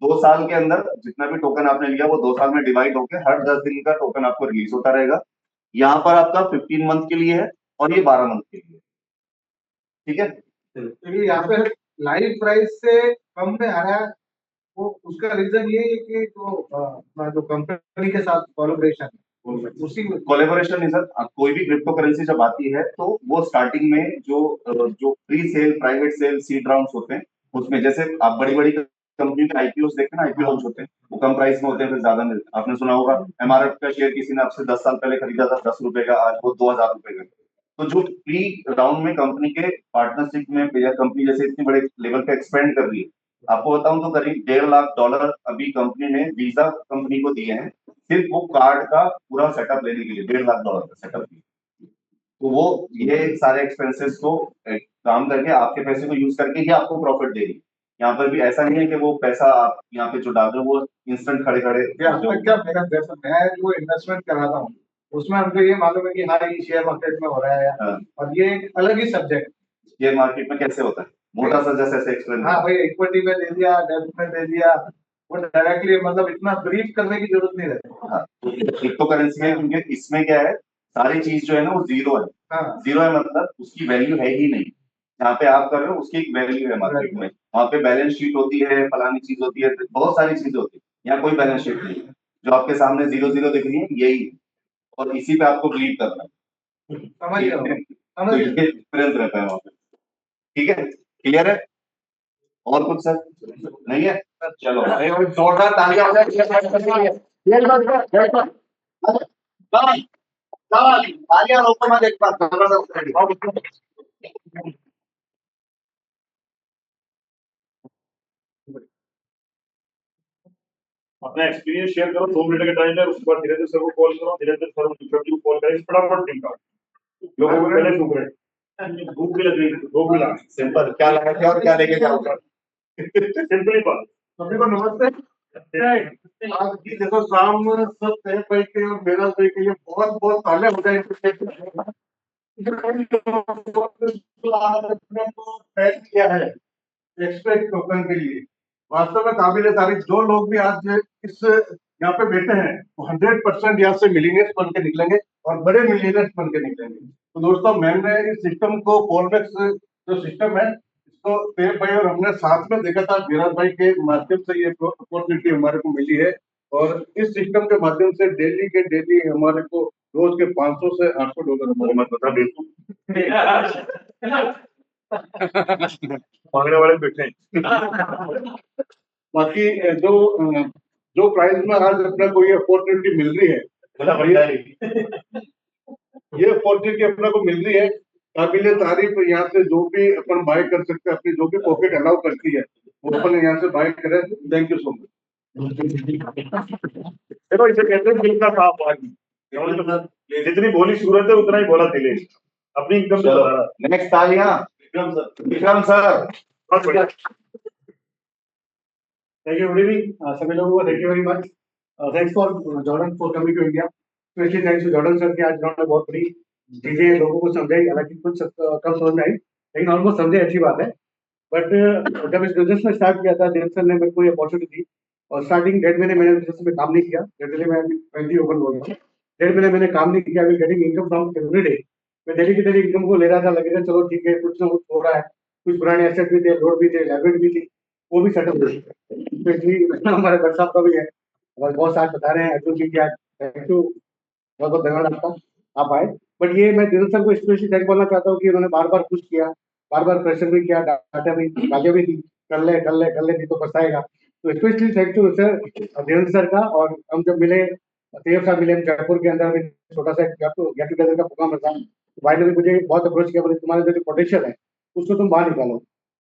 2 साल के अंदर जितना भी टोकन आपने लिया वो 2 साल में डिवाइड होकर हर 10 दिन का टोकन आपको रिलीज होता रहेगा। यहाँ पर आपका 15 मंथ के लिए है और ये 12 मंथ के लिए, ठीक है। तो यहाँ पे लाइव प्राइस से कम में आ रहा है, वो उसका रीजन ये है कि जो कंपनी के साथ कोलैबोरेशन उसी में कोलेबोरेशन नहीं सर, कोई भी क्रिप्टो करेंसी जब आती है तो वो स्टार्टिंग में जो pre sale private sale seed rounds होते हैं उसमें, जैसे आप बड़ी बड़ी कंपनी के आईपीओ देखते हैं ना, आईपीओ लॉन्च होते हैं वो कम प्राइस में होते हैं, फिर ज्यादा मिलते हैं। आपने सुना होगा एमआरएफ का शेयर किसी ने आपसे 10 साल पहले खरीदा था 10 रुपए का, आज वो 2000 रुपए का। तो जो प्री राउंड में कंपनी के पार्टनरशिप में या कंपनी जैसे इतनी बड़े लेवल पे एक्सपेंड कर रही है, आपको बताऊं तो करीब $1.5 लाख अभी कंपनी ने वीजा कंपनी को दिए हैं, सिर्फ वो कार्ड का पूरा सेटअप लेने के लिए $1.5 लाख का सेटअप दिया। तो वो ये सारे एक्सपेंसेस को काम करके आपके पैसे को यूज करके ही आपको प्रॉफिट देगी। यहाँ पर भी ऐसा नहीं है कि वो पैसा आप यहाँ पे जो डाल रहे हो वो इंस्टेंट खड़े खड़े क्या मेरा जैसा मैं जो इन्वेस्टमेंट कराता हूँ उसमें हमको ये मालूम है कि हाँ ये शेयर मार्केट में हो रहा है, हाँ। और ये एक अलग ही सब्जेक्ट। शेयर मार्केट में कैसे होता है मोटा सा जैसे ऐसे एक्सप्लेन। हाँ भाई, इक्विटी में दे दिया, डेब्ट में दे दिया, वो डायरेक्टली मतलब इतना ब्रीफ करने की जरूरत नहीं रहती। हाँ, क्रिप्टो करेंसी में क्योंकि इसमें क्या है सारी चीज जो है ना वो जीरो है। हाँ। जीरो है मतलब उसकी वैल्यू है ही नहीं, यहाँ पे आप कर रहे हो उसकी एक वैल्यू है मार्केट में, वहाँ पे बैलेंस शीट होती है, फलानी चीज होती है, बहुत सारी चीजें होती है। यहाँ कोई बैलेंस शीट नहीं है, जो आपके सामने 0 दिख रही है यही है, और इसी पे आपको बिलीव करना है। समझ रहे हो? तो ये डिफरेंस रहता है वहाँ पे, ठीक है। क्लियर है? और कुछ सर नहीं है? चलो जोरदार तालियां हो जाए। तालियां रोको मत एक बार, जबरदस्त। अपना एक्सपीरियंस शेयर करो, 2 मिनट का टाइम है, उसके बाद धीरे धीरे सर को कॉल करो, धीरे धीरे सर को कॉल करें, फटाफट टीम का लोगों को पहले सूख रहे भूख भी लग रही है, 2 मिला सिंपल क्या लगा क्या और क्या लेके जाऊंगा। सिंपली बात। सभी को नमस्ते। आज की देखो शाम सब तय पे के और मेरा पे के लिए बहुत बहुत ताले हो जाए किया है एक्सपेक्ट टोकन के लिए। वास्तव में काबिल तारीफ जो लोग भी आज इस यहाँ पे बैठे हैं वो 100% यहाँ से मिलीनियर्स बन के निकलेंगे और बड़े मिलीनियर्स बन के निकलेंगे। तो दोस्तों मैंने इस सिस्टम को कॉलबैक्स जो सिस्टम है इसको देव भाई और हमने साथ में देखा था, धीरज भाई के माध्यम से ये अपॉर्चुनिटी हमारे को मिली है, और इस सिस्टम के माध्यम से डेली के डेली हमारे को रोज के $500 से $800 हमारे मत बता बिल्कुल मांगने वाले बैठे हैं। बाकी जो प्राइस में आज अपने को ये अपॉर्चुनिटी मिल रही है, ये अपॉर्चुनिटी अपने को मिल रही है, काबिले तारीफ यहाँ से जो भी अपन बाय कर सकते हैं, अपनी जो भी पॉकेट अलाउ करती है वो अपन यहाँ से बाय करें। Thank you so much. देखो इसे कहते हैं दिल का साफ आदमी, जितनी बोली सूरत है उतना ही बोला दिल है, अपनी इनकम से बता रहा। नेक्स्ट तालियां विक्रम सर। बहुत बढ़िया। Thank you, good evening, सभी लोगों को thank you very much. Thanks for Jordan for coming to India. Especially thanks to Jordan sir कि आज उन्होंने बहुत बड़ी चीजें लोगों को समझाई, हालांकि कुछ कम समझ में आई, लेकिन ऑलमोस्ट समझे, अच्छी बात है। बट जब इस बिजनेस में स्टार्ट किया था, जेम्स सर ने मेरे को ये अपॉर्चुनिटी दी और स्टार्टिंग 1.5 महीने मैंने बिजनेस में काम नहीं किया। जनरली मैं फ्रेंकली ओपन बोल रहा हूँ, 1.5 महीने मैंने काम नहीं किया। अभी getting income from every day. मैं डेली की डेली इनकम को ले रहा था, लगे था चलो ठीक है, कुछ ना कुछ हो रहा है। कुछ पुराने एसेट भी थे, लोड भी थे, लाइबिलिटी भी थी, वो भी सेटल हुई। तो हमारे बट साहब का भी है, हमारे बॉस आज बता रहे हैं अर्जुन जी क्या, थैंक यू, बहुत बहुत धन्यवाद आपका, आप आए। बट ये मैं दिनेश सर को स्पेशली थैंक बोलना चाहता हूँ कि उन्होंने बार बार पुश किया, बार बार प्रेशर भी किया, डाटा भी, गालियाँ भी दी, कर ले नहीं तो पछताएगा। तो specially thank you sir, Dinesh sir का। और हम जब मिले, तैयब साहब मिले जयपुर के अंदर में, छोटा सा गेट टुगेदर का प्रोग्राम रखा, भाई ने भी मुझे बहुत अप्रोच किया, बोले तुम्हारे जो पोटेंशियल है उसको तुम बाहर निकालो,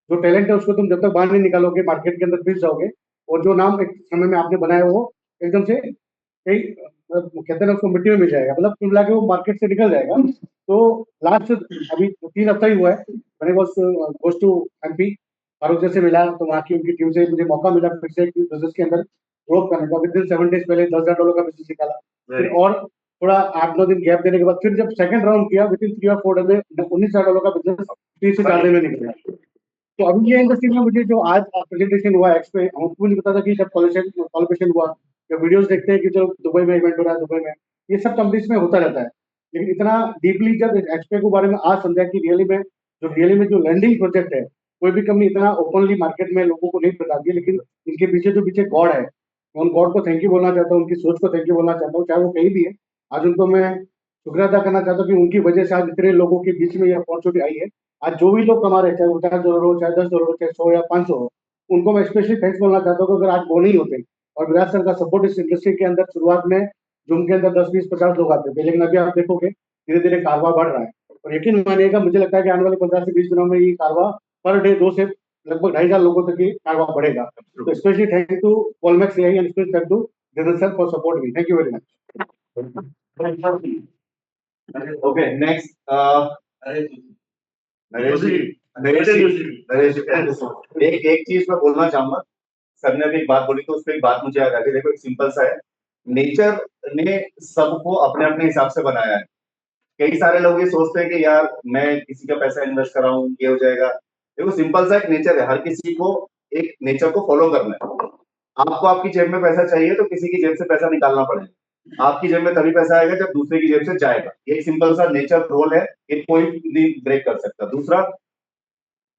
जो टैलेंट है उसको तुम जब तक बाहर नहीं निकालोगे मार्केट के अंदर पिस जाओगे, और जो नाम एक समय में आपने बनाया वो एकदम से कहीं कहते हैं ना उसको मिट्टी में मिल जाएगा, मतलब कुल मिला के वो मार्केट से निकल जाएगा। तो लास्ट अभी 3 हफ्ता ही हुआ है, मैंने बस गोस टू MP फारूक जैसे मिला, तो वहाँ की उनकी टीम से मुझे मौका मिला फिर से बिजनेस के अंदर ग्रोथ करने का। विद इन 7 डेज पहले $10,000 का बिजनेस निकाला, फिर और थोड़ा 8-9 दिन गैप देने के बाद फिर जब सेकंड राउंड किया, विद इन 3 और 4 डेज में $19,000 का बिजनेस 3 से 4 दिन में निकला। तो अभी ये इंडस्ट्री में मुझे जो आज प्रेजेंटेशन हुआ एक्सपो, हमको नहीं पता था कि जब कॉलिब्रेशन हुआ, जब वीडियोस देखते हैं कि जो दुबई में इवेंट हो रहा है, दुबई में ये सब कंपनीज में होता रहता है, लेकिन इतना डीपली जब एक्सपो के बारे में आज समझा कि रियली में जो लैंडिंग प्रोजेक्ट है, कोई भी कंपनी इतना ओपनली मार्केट में लोगों को नहीं बताती है, लेकिन इनके पीछे जो पीछे गॉड है, मैं उन गॉड को थैंक यू बोलना चाहता हूँ, उनकी सोच को थैंक यू बोलना चाहता हूँ, चाहे वो कहीं भी है। आज उनको मैं शुक्रिया अदा करना चाहता हूँ कि उनकी वजह से आज इतने लोगों के बीच में ये अपॉर्चुनिटी आई है। आज जो भी लोग कमा रहे हैं, चाहे वो $50 हो, चाहे $10 हो, चाहे 100 या 500 हो, उनको मैं स्पेशली थैंक्स बोलना चाहता हूँ कि अगर आज वो नहीं होते और विराट सर का सपोर्ट इस इंडस्ट्री के अंदर शुरुआत में जूम के अंदर 10, 20, 50 लोग आते थे, लेकिन अभी आप देखोगे धीरे धीरे कारवा बढ़ रहा है, और यकीन मानिएगा मुझे लगता है कि आने वाले 15 से 20 दिनों में ये कारवा पर डे 2 से लगभग 2,500 लोगों तक ये कारवा बढ़ेगा। तो specially thank to Polmax AI and specially thank to Dinesh sir for support me. Thank you very much. Okay next Naresh ji. एक चीज मैं बोलना चाहूंगा, सर ने भी एक बात बोली तो उस पर एक बात मुझे याद आ गई। देखो एक सिंपल सा है, नेचर ने सबको अपने अपने हिसाब से बनाया है। कई सारे लोग ये सोचते हैं कि यार मैं किसी का पैसा इन्वेस्ट कर रहा हूँ ये हो जाएगा। देखो सिंपल सा एक नेचर है, हर किसी को एक नेचर को फॉलो करना है। आपको आपकी जेब में पैसा चाहिए तो किसी की जेब से पैसा निकालना पड़ेगा, आपकी जेब में तभी पैसा आएगा जब दूसरे की जेब से जाएगा। ये सिंपल सा नेचर रोल है, ये कोई नहीं ब्रेक कर सकता। दूसरा,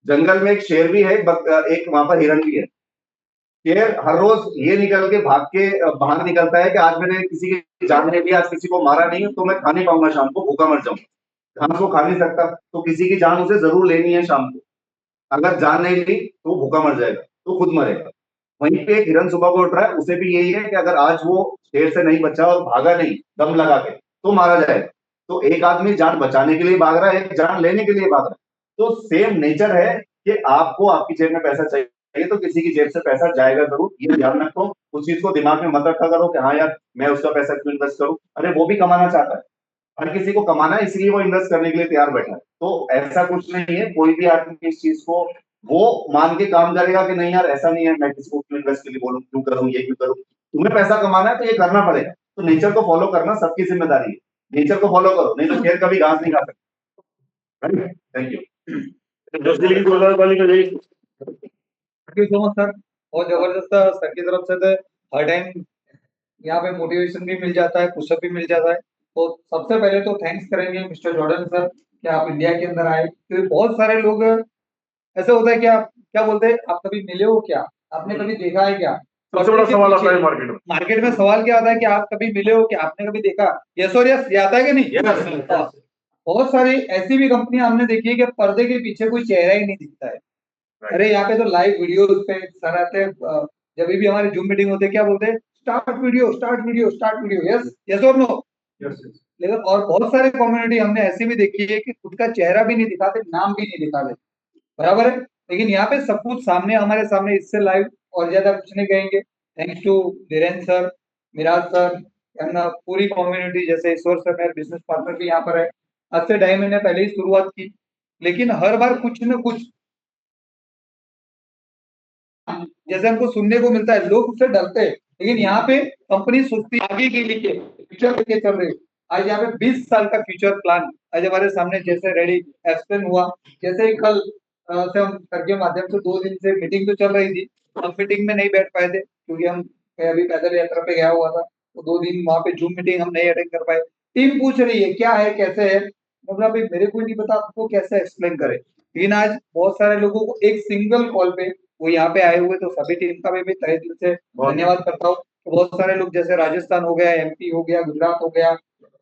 जंगल में एक शेर भी है, एक वहां पर हिरन भी है। शेर हर रोज ये निकल के भाग के बाहर निकलता है कि आज मैंने किसी की जान नहीं ली, आज किसी को मारा नहीं तो मैं खा नहीं पाऊंगा, शाम को भूखा मर जाऊंगा। घास को खा नहीं सकता तो किसी की जान उसे जरूर लेनी है शाम को, अगर जान नहीं ली तो भूखा मर जाएगा, तो खुद मरेगा। वहीं पे एक हिरन सुबह को उठ रहा है, उसे भी यही है कि अगर आज वो शेर से नहीं बचा और भागा नहीं दम लगा के तो मारा जाएगा। तो एक आदमी जान बचाने के लिए भाग रहा है, एक जान लेने के लिए भाग रहा है। तो सेम नेचर है कि आपको आपकी जेब में पैसा चाहिए तो किसी की जेब से पैसा जाएगा जरूर, ये ध्यान रखो। उस चीज को दिमाग में मत रखा करो कि हाँ यार मैं उसका पैसा क्यों इन्वेस्ट करूं, अरे वो भी कमाना चाहता है, हर किसी को कमाना है, इसलिए वो इन्वेस्ट करने के लिए तैयार बैठा है। तो ऐसा कुछ नहीं है, कोई भी आदमी इस चीज को वो मान के काम करेगा कि नहीं यार ऐसा नहीं है, मैं किसी को क्यों इन्वेस्ट के लिए बोलूं, क्यों करूं, ये क्यों करूं। तुम्हें पैसा कमाना है तो ये करना पड़ेगा। तो नेचर को फॉलो करना सबकी जिम्मेदारी है, नेचर को फॉलो करो, नहीं तो शेर कभी घास नहीं खा सकता। Thank you. Thank you so much sir, बहुत जबरदस्त सर की तरफ से थे। हर टाइम यहाँ पे मोटिवेशन भी मिल जाता है, पुशअप भी मिल जाता है। तो सबसे पहले तो थैंक्स करेंगे मिस्टर जॉर्डन सर कि आप इंडिया के अंदर आए, क्योंकि बहुत सारे लोग ऐसा होता है कि आप क्या बोलते हैं, आप कभी मिले हो क्या, आपने कभी देखा है क्या। सबसे बड़ा सवाल आता है मार्केट में सवाल क्या आता है कि आप कभी मिले हो क्या, आपने कभी देखा, यस और यस, ये आता है कि नहीं। बहुत सारी ऐसी भी कंपनियां हमने देखी है कि पर्दे के पीछे कोई चेहरा ही नहीं दिखता है। अरे यहाँ पे तो लाइव वीडियो पे सर आते हैं, जब भी हमारी जूम मीटिंग होती है क्या बोलते हैं, स्टार्ट वीडियो, यस और नो। लेकिन और बहुत सारे कम्युनिटी हमने ऐसी भी देखी है कि खुद का चेहरा भी नहीं दिखाते, नाम भी नहीं दिखाते, बराबर है। लेकिन यहाँ पे सब कुछ सामने, हमारे सामने, इससे लाइव और ज्यादा कुछ नहीं कहेंगे। Thanks to Dhirendra sir, Miraj sir, वरना पूरी कम्युनिटी, जैसे ईश्वर सर मेरे बिजनेस पार्टनर भी यहाँ पर है। आज से 2.5 महीने पहले ही शुरुआत की, लेकिन हर बार कुछ न कुछ जैसे हमको सुनने को मिलता है, लोग उससे डरते हैं, लेकिन यहाँ पे कंपनी सोचती है आगे के लिए, फ्यूचर लेके चल रही है। आज यहाँ पे 20 साल का फ्यूचर प्लान आज हमारे सामने जैसे रेडी एक्सप्लेन हुआ। जैसे ही कल से हम सर के माध्यम से 2 दिन से मीटिंग तो चल रही थी, हम मीटिंग में नहीं बैठ पाए थे क्योंकि मैं अभी पैदल यात्रा पे गया हुआ था, तो 2 दिन वहां पे जूम मीटिंग हम नहीं अटेंड कर पाए। टीम पूछ रही है क्या है, कैसे है, मतलब भाई मेरे को नहीं पता आपको कैसे एक्सप्लेन करे। लेकिन आज बहुत सारे लोगों को एक सिंगल कॉल पे वो यहाँ पे आए हुए, तो सभी टीम का भी तहे दिल से धन्यवाद करता हूँ। तो बहुत सारे लोग जैसे राजस्थान हो गया, एमपी हो गया, गुजरात हो गया,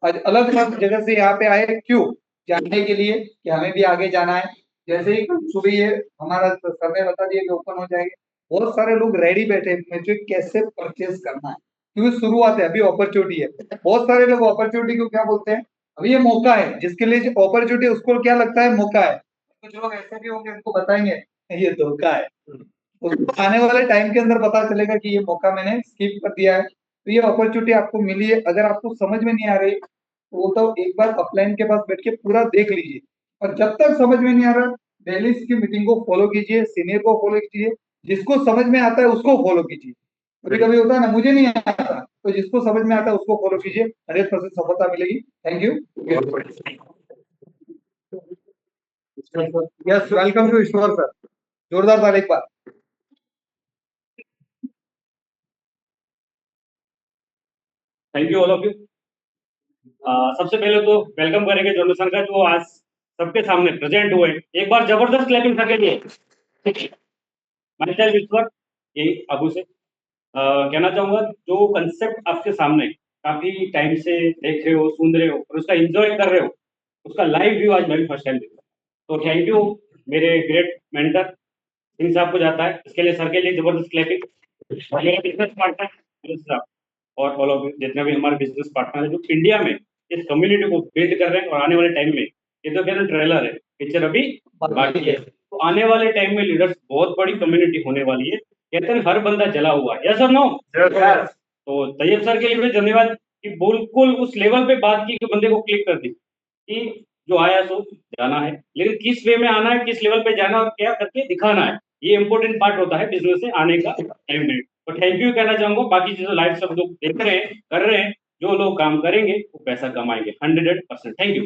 आज अलग अलग जगह से यहाँ पे आए, क्यों? जानने के लिए कि हमें भी आगे जाना है। जैसे ही सुबह ये हमारा समय बता दिया कि ओपन हो जाएंगे, बहुत सारे लोग रेडी बैठे मुझे कैसे परचेज करना है, क्योंकि शुरुआत है, अभी अपॉर्चुनिटी है। बहुत सारे लोग अपॉर्चुनिटी को क्या बोलते हैं, अभी ये मौका है, जिसके लिए अपॉर्चुनिटी उसको क्या लगता है, मौका है। कुछ लोग ऐसे भी होंगे, उनको बताएंगे ये धोखा है, उसको आने वाले टाइम के अंदर पता चलेगा कि ये मौका मैंने स्किप कर दिया है। तो ये अपॉर्चुनिटी आपको मिली है, अगर आपको समझ में नहीं आ रही तो वो तो एक बार अपलाइन के पास बैठ के पूरा देख लीजिए, और जब तक समझ में नहीं आ रहा डेली इसकी मीटिंग को फॉलो कीजिए, सीनियर को फॉलो कीजिए, जिसको समझ में आता है उसको फॉलो कीजिए। कभी कभी होता है ना, मुझे नहीं आता, तो जिसको समझ में आता है उसको फॉलो कीजिए, 100% सफलता मिलेगी। Thank you. Yes, welcome to Ishwar sir, जोरदार ताली एक बार। Thank you all of you. सबसे पहले तो वेलकम करेंगे जोनाथन का, जो आज सबके सामने प्रेजेंट हुए। एक बार जबरदस्त क्लैपिंग करके लिए। माय सेल्फ ईश्वर, यही अबू से कहना चाहूंगा, जो कंसेप्ट आपके सामने काफी टाइम से देख रहे हो, सुन रहे हो और उसका एंजॉय कर रहे हो, उसका लाइव व्यू आज मैं भी फर्स्ट टाइम देख रहा हूं। तो थैंक यू मेरे ग्रेट मेंटर सिंह साहब को जाता है, इसके लिए सर के लिए जबरदस्त क्लैपिंग। मेरे बिजनेस पार्टनर और ऑल ऑफ जितने भी हमारे बिजनेस पार्टनर है जो इंडिया में इस कम्युनिटी को बिल्ड कर रहे हैं, और आने वाले टाइम में, ये तो कहना ट्रेलर है, पिक्चर अभी बाकी है, तो आने वाले टाइम में लीडर्स बहुत बड़ी कम्युनिटी होने वाली है। कहते हैं हर बंदा जला हुआ है, यस और नो? तो तैयब सर के लिए भी धन्यवाद कि बिल्कुल उस लेवल पे बात की कि बंदे को क्लिक कर दी कि जो आया सो जाना है, लेकिन किस वे में आना है, किस लेवल पे जाना और क्या करके दिखाना है, ये इंपॉर्टेंट पार्ट होता है बिजनेस से आने का टाइम में। तो थैंक यू कहना चाहूंगा। बाकी चीजों लाइव सब लोग देख रहे हैं, कर रहे हैं, जो लोग काम करेंगे वो पैसा कमाएंगे 100%। Thank you.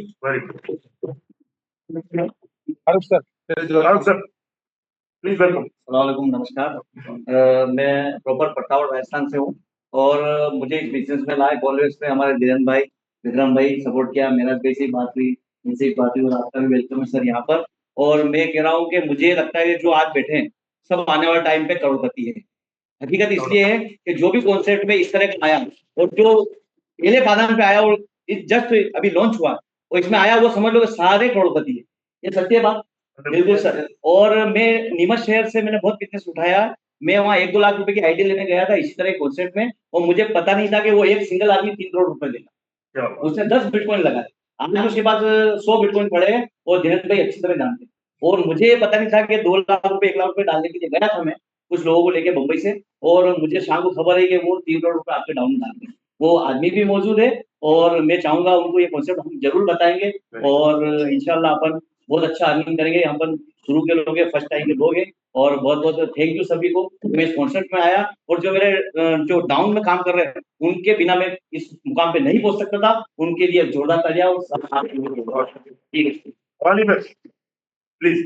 Farooq sir please welcome. अस्सलाम, नमस्कार। मैं प्रॉपर पट्टावड़ राजस्थान से हूँ, और मुझे इस बिजनेस में लाए ऑलवेज में हमारे धीरेन्द्र भाई, विक्रम भाई सपोर्ट किया, मेरा भाई से बात हुई, इनसे ही बात हुई, और आपका भी वेलकम है सर यहाँ पर। और मैं कह रहा हूँ कि मुझे लगता है कि जो आज बैठे हैं सब आने वाले टाइम पे करोड़पति है। हकीकत इसलिए है कि जो भी कॉन्सेप्ट में इस तरह का आया और जो पहले कदम पे आया और जस्ट अभी लॉन्च हुआ और इसमें आया, वो समझ लो सारे करोड़पति है। ये सत्य बात बिल्कुल सर। और मैं नीमच शहर से मैंने बहुत बिजनेस उठाया, मैं वहाँ 1-2 लाख रुपए की आइडिया लेने गया था इसी तरह कॉन्सेप्ट में, और मुझे पता नहीं था कि वो एक सिंगल आदमी 3 करोड़ रुपए देगा, उसने 10 बिटकॉइन लगाए। हमने उसके बाद 100 बिटकॉइन पड़े, और धीरेन्द्र भाई अच्छी तरह जानते, और मुझे पता नहीं था कि 2 लाख रुपए 1 लाख रुपए डालने के लिए गया था मैं कुछ लोगों को लेके मुंबई से, और मुझे शाम को खबर है कि वो 3 करोड़ रुपए आपके डाउन डाल रहे हैं। वो आदमी भी मौजूद है, और मैं चाहूंगा उनको ये कॉन्सेप्ट हम जरूर बताएंगे, और इंशाल्लाह अपन बहुत अच्छा अर्निंग करेंगे। यहाँ पर शुरू के लोग हैं, फर्स्ट टाइम के लोग हैं, और बहुत बहुत थैंक यू सभी को। मैं इस कॉन्सेप्ट में आया, और जो मेरे जो डाउन में काम कर रहे हैं उनके बिना मैं इस मुकाम पे नहीं पहुंच सकता था, उनके लिए जोरदार तालियां। और प्लीज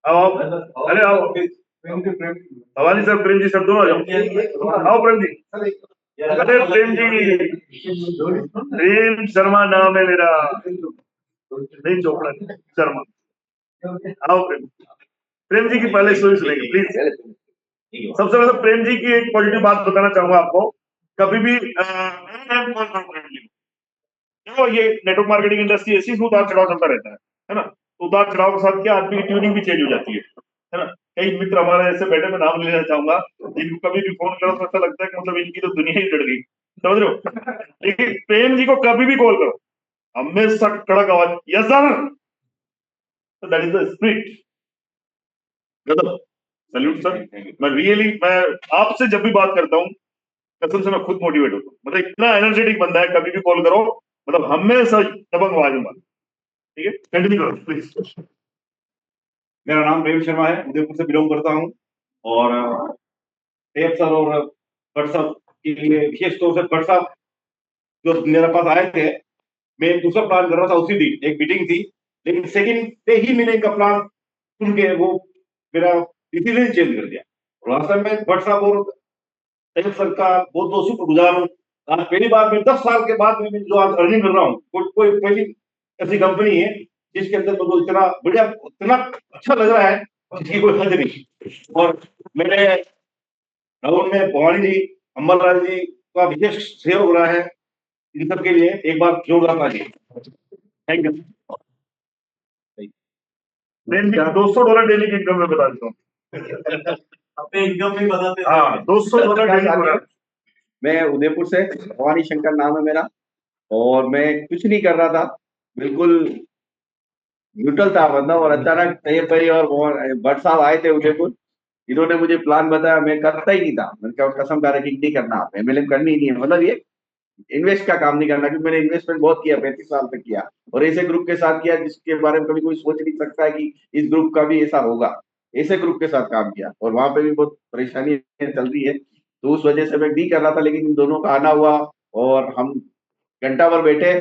आओ, अरे आओ भवानी सर, प्रेम जी सर दोनों आओ। प्रेम जी, अरे प्रेम जी, प्रेम शर्मा नाम है मेरा, नहीं चोपड़ा शर्मा। आओ प्रेम जी की पहले स्टोरी सुनेंगे प्लीज। सबसे पहले प्रेम जी की एक पॉजिटिव बात बताना चाहूंगा आपको, कभी भी देखो ये नेटवर्क मार्केटिंग इंडस्ट्री ऐसी उतार चढ़ाव चलता रहता है ना। उतार चढ़ाव के साथ क्या आदमी की ट्यूनिंग भी चेंज हो जाती है ना। कई मित्र हमारे ऐसे बैठे, मैं नाम लेना चाहूंगा, जिनको कभी भी फोन करो तो ऐसा लगता है कि मतलब इनकी तो दुनिया ही डर गई, समझ रहे हो? लेकिन प्रेम जी को कभी भी कॉल करो, हमेशा कड़क आवाज, यस सर, तो दैट इज द स्पिरिट। गजब, सैल्यूट सर। मैं आपसे जब भी बात करता हूँ कसम से मैं खुद मोटिवेट होता हूँ, मतलब इतना एनर्जेटिक बंदा है, कभी भी कॉल करो, मतलब हमेशा दबंग आवाज में बात। ठीक है, कंटिन्यू करो प्लीज। मेरा नाम प्रेम शर्मा है, उदयपुर से बिलोंग करता हूँ और टेप सर और भट्ट साहब के लिए विशेष तौर से भट्ट साहब जो मेरे पास आए थे, मैं दूसरा प्लान कर रहा था, उसी दिन एक मीटिंग थी, लेकिन सेकंड पे ही मैंने इनका प्लान सुन के वो मेरा डिसीजन चेंज कर दिया। और वास्तव में भट्ट साहब और टेप सर का बहुत बहुत शुक्रगुजार हूँ। आज पहली बार मैं 10 साल के बाद में जो आज अर्निंग कर रहा हूँ, कोई पहली ऐसी कंपनी है जिसके अंदर मुझे इतना बढ़िया, इतना अच्छा लग रहा है जिसकी कोई हद नहीं। और मेरे राहुल में भवानी जी, अम्बरलाल जी का विशेष सहयोग रहा है, इन सब के लिए एक बार जोरदार ताली। Thank you. $200 डेली की इनकम में बता देता हूँ। अपने इनकम भी बताते हाँ, $200 डेली। मैं उदयपुर से, भवानी शंकर नाम है मेरा, और मैं कुछ नहीं कर रहा था, बिल्कुल न्यूट्रल था बंदा, और अचानक तैयब भाई और भट्ट साहब आए थे उदयपुर, इन्होंने मुझे प्लान बताया, मैं करता ही नहीं था, मैंने कहा कसम खा रखी नहीं करना, एमएलएम करनी ही नहीं है, मतलब ये इन्वेस्ट का काम नहीं करना, क्योंकि मैंने इन्वेस्टमेंट बहुत किया, 35 साल तक किया, और ऐसे ग्रुप के साथ किया जिसके बारे में कभी कोई सोच नहीं सकता है कि इस ग्रुप का भी ऐसा होगा। ऐसे ग्रुप के साथ काम किया, और वहां पे भी बहुत परेशानी चल रही है, तो उस वजह से मैं नहीं कर रहा था, लेकिन इन दोनों का आना हुआ और हम घंटा भर बैठे,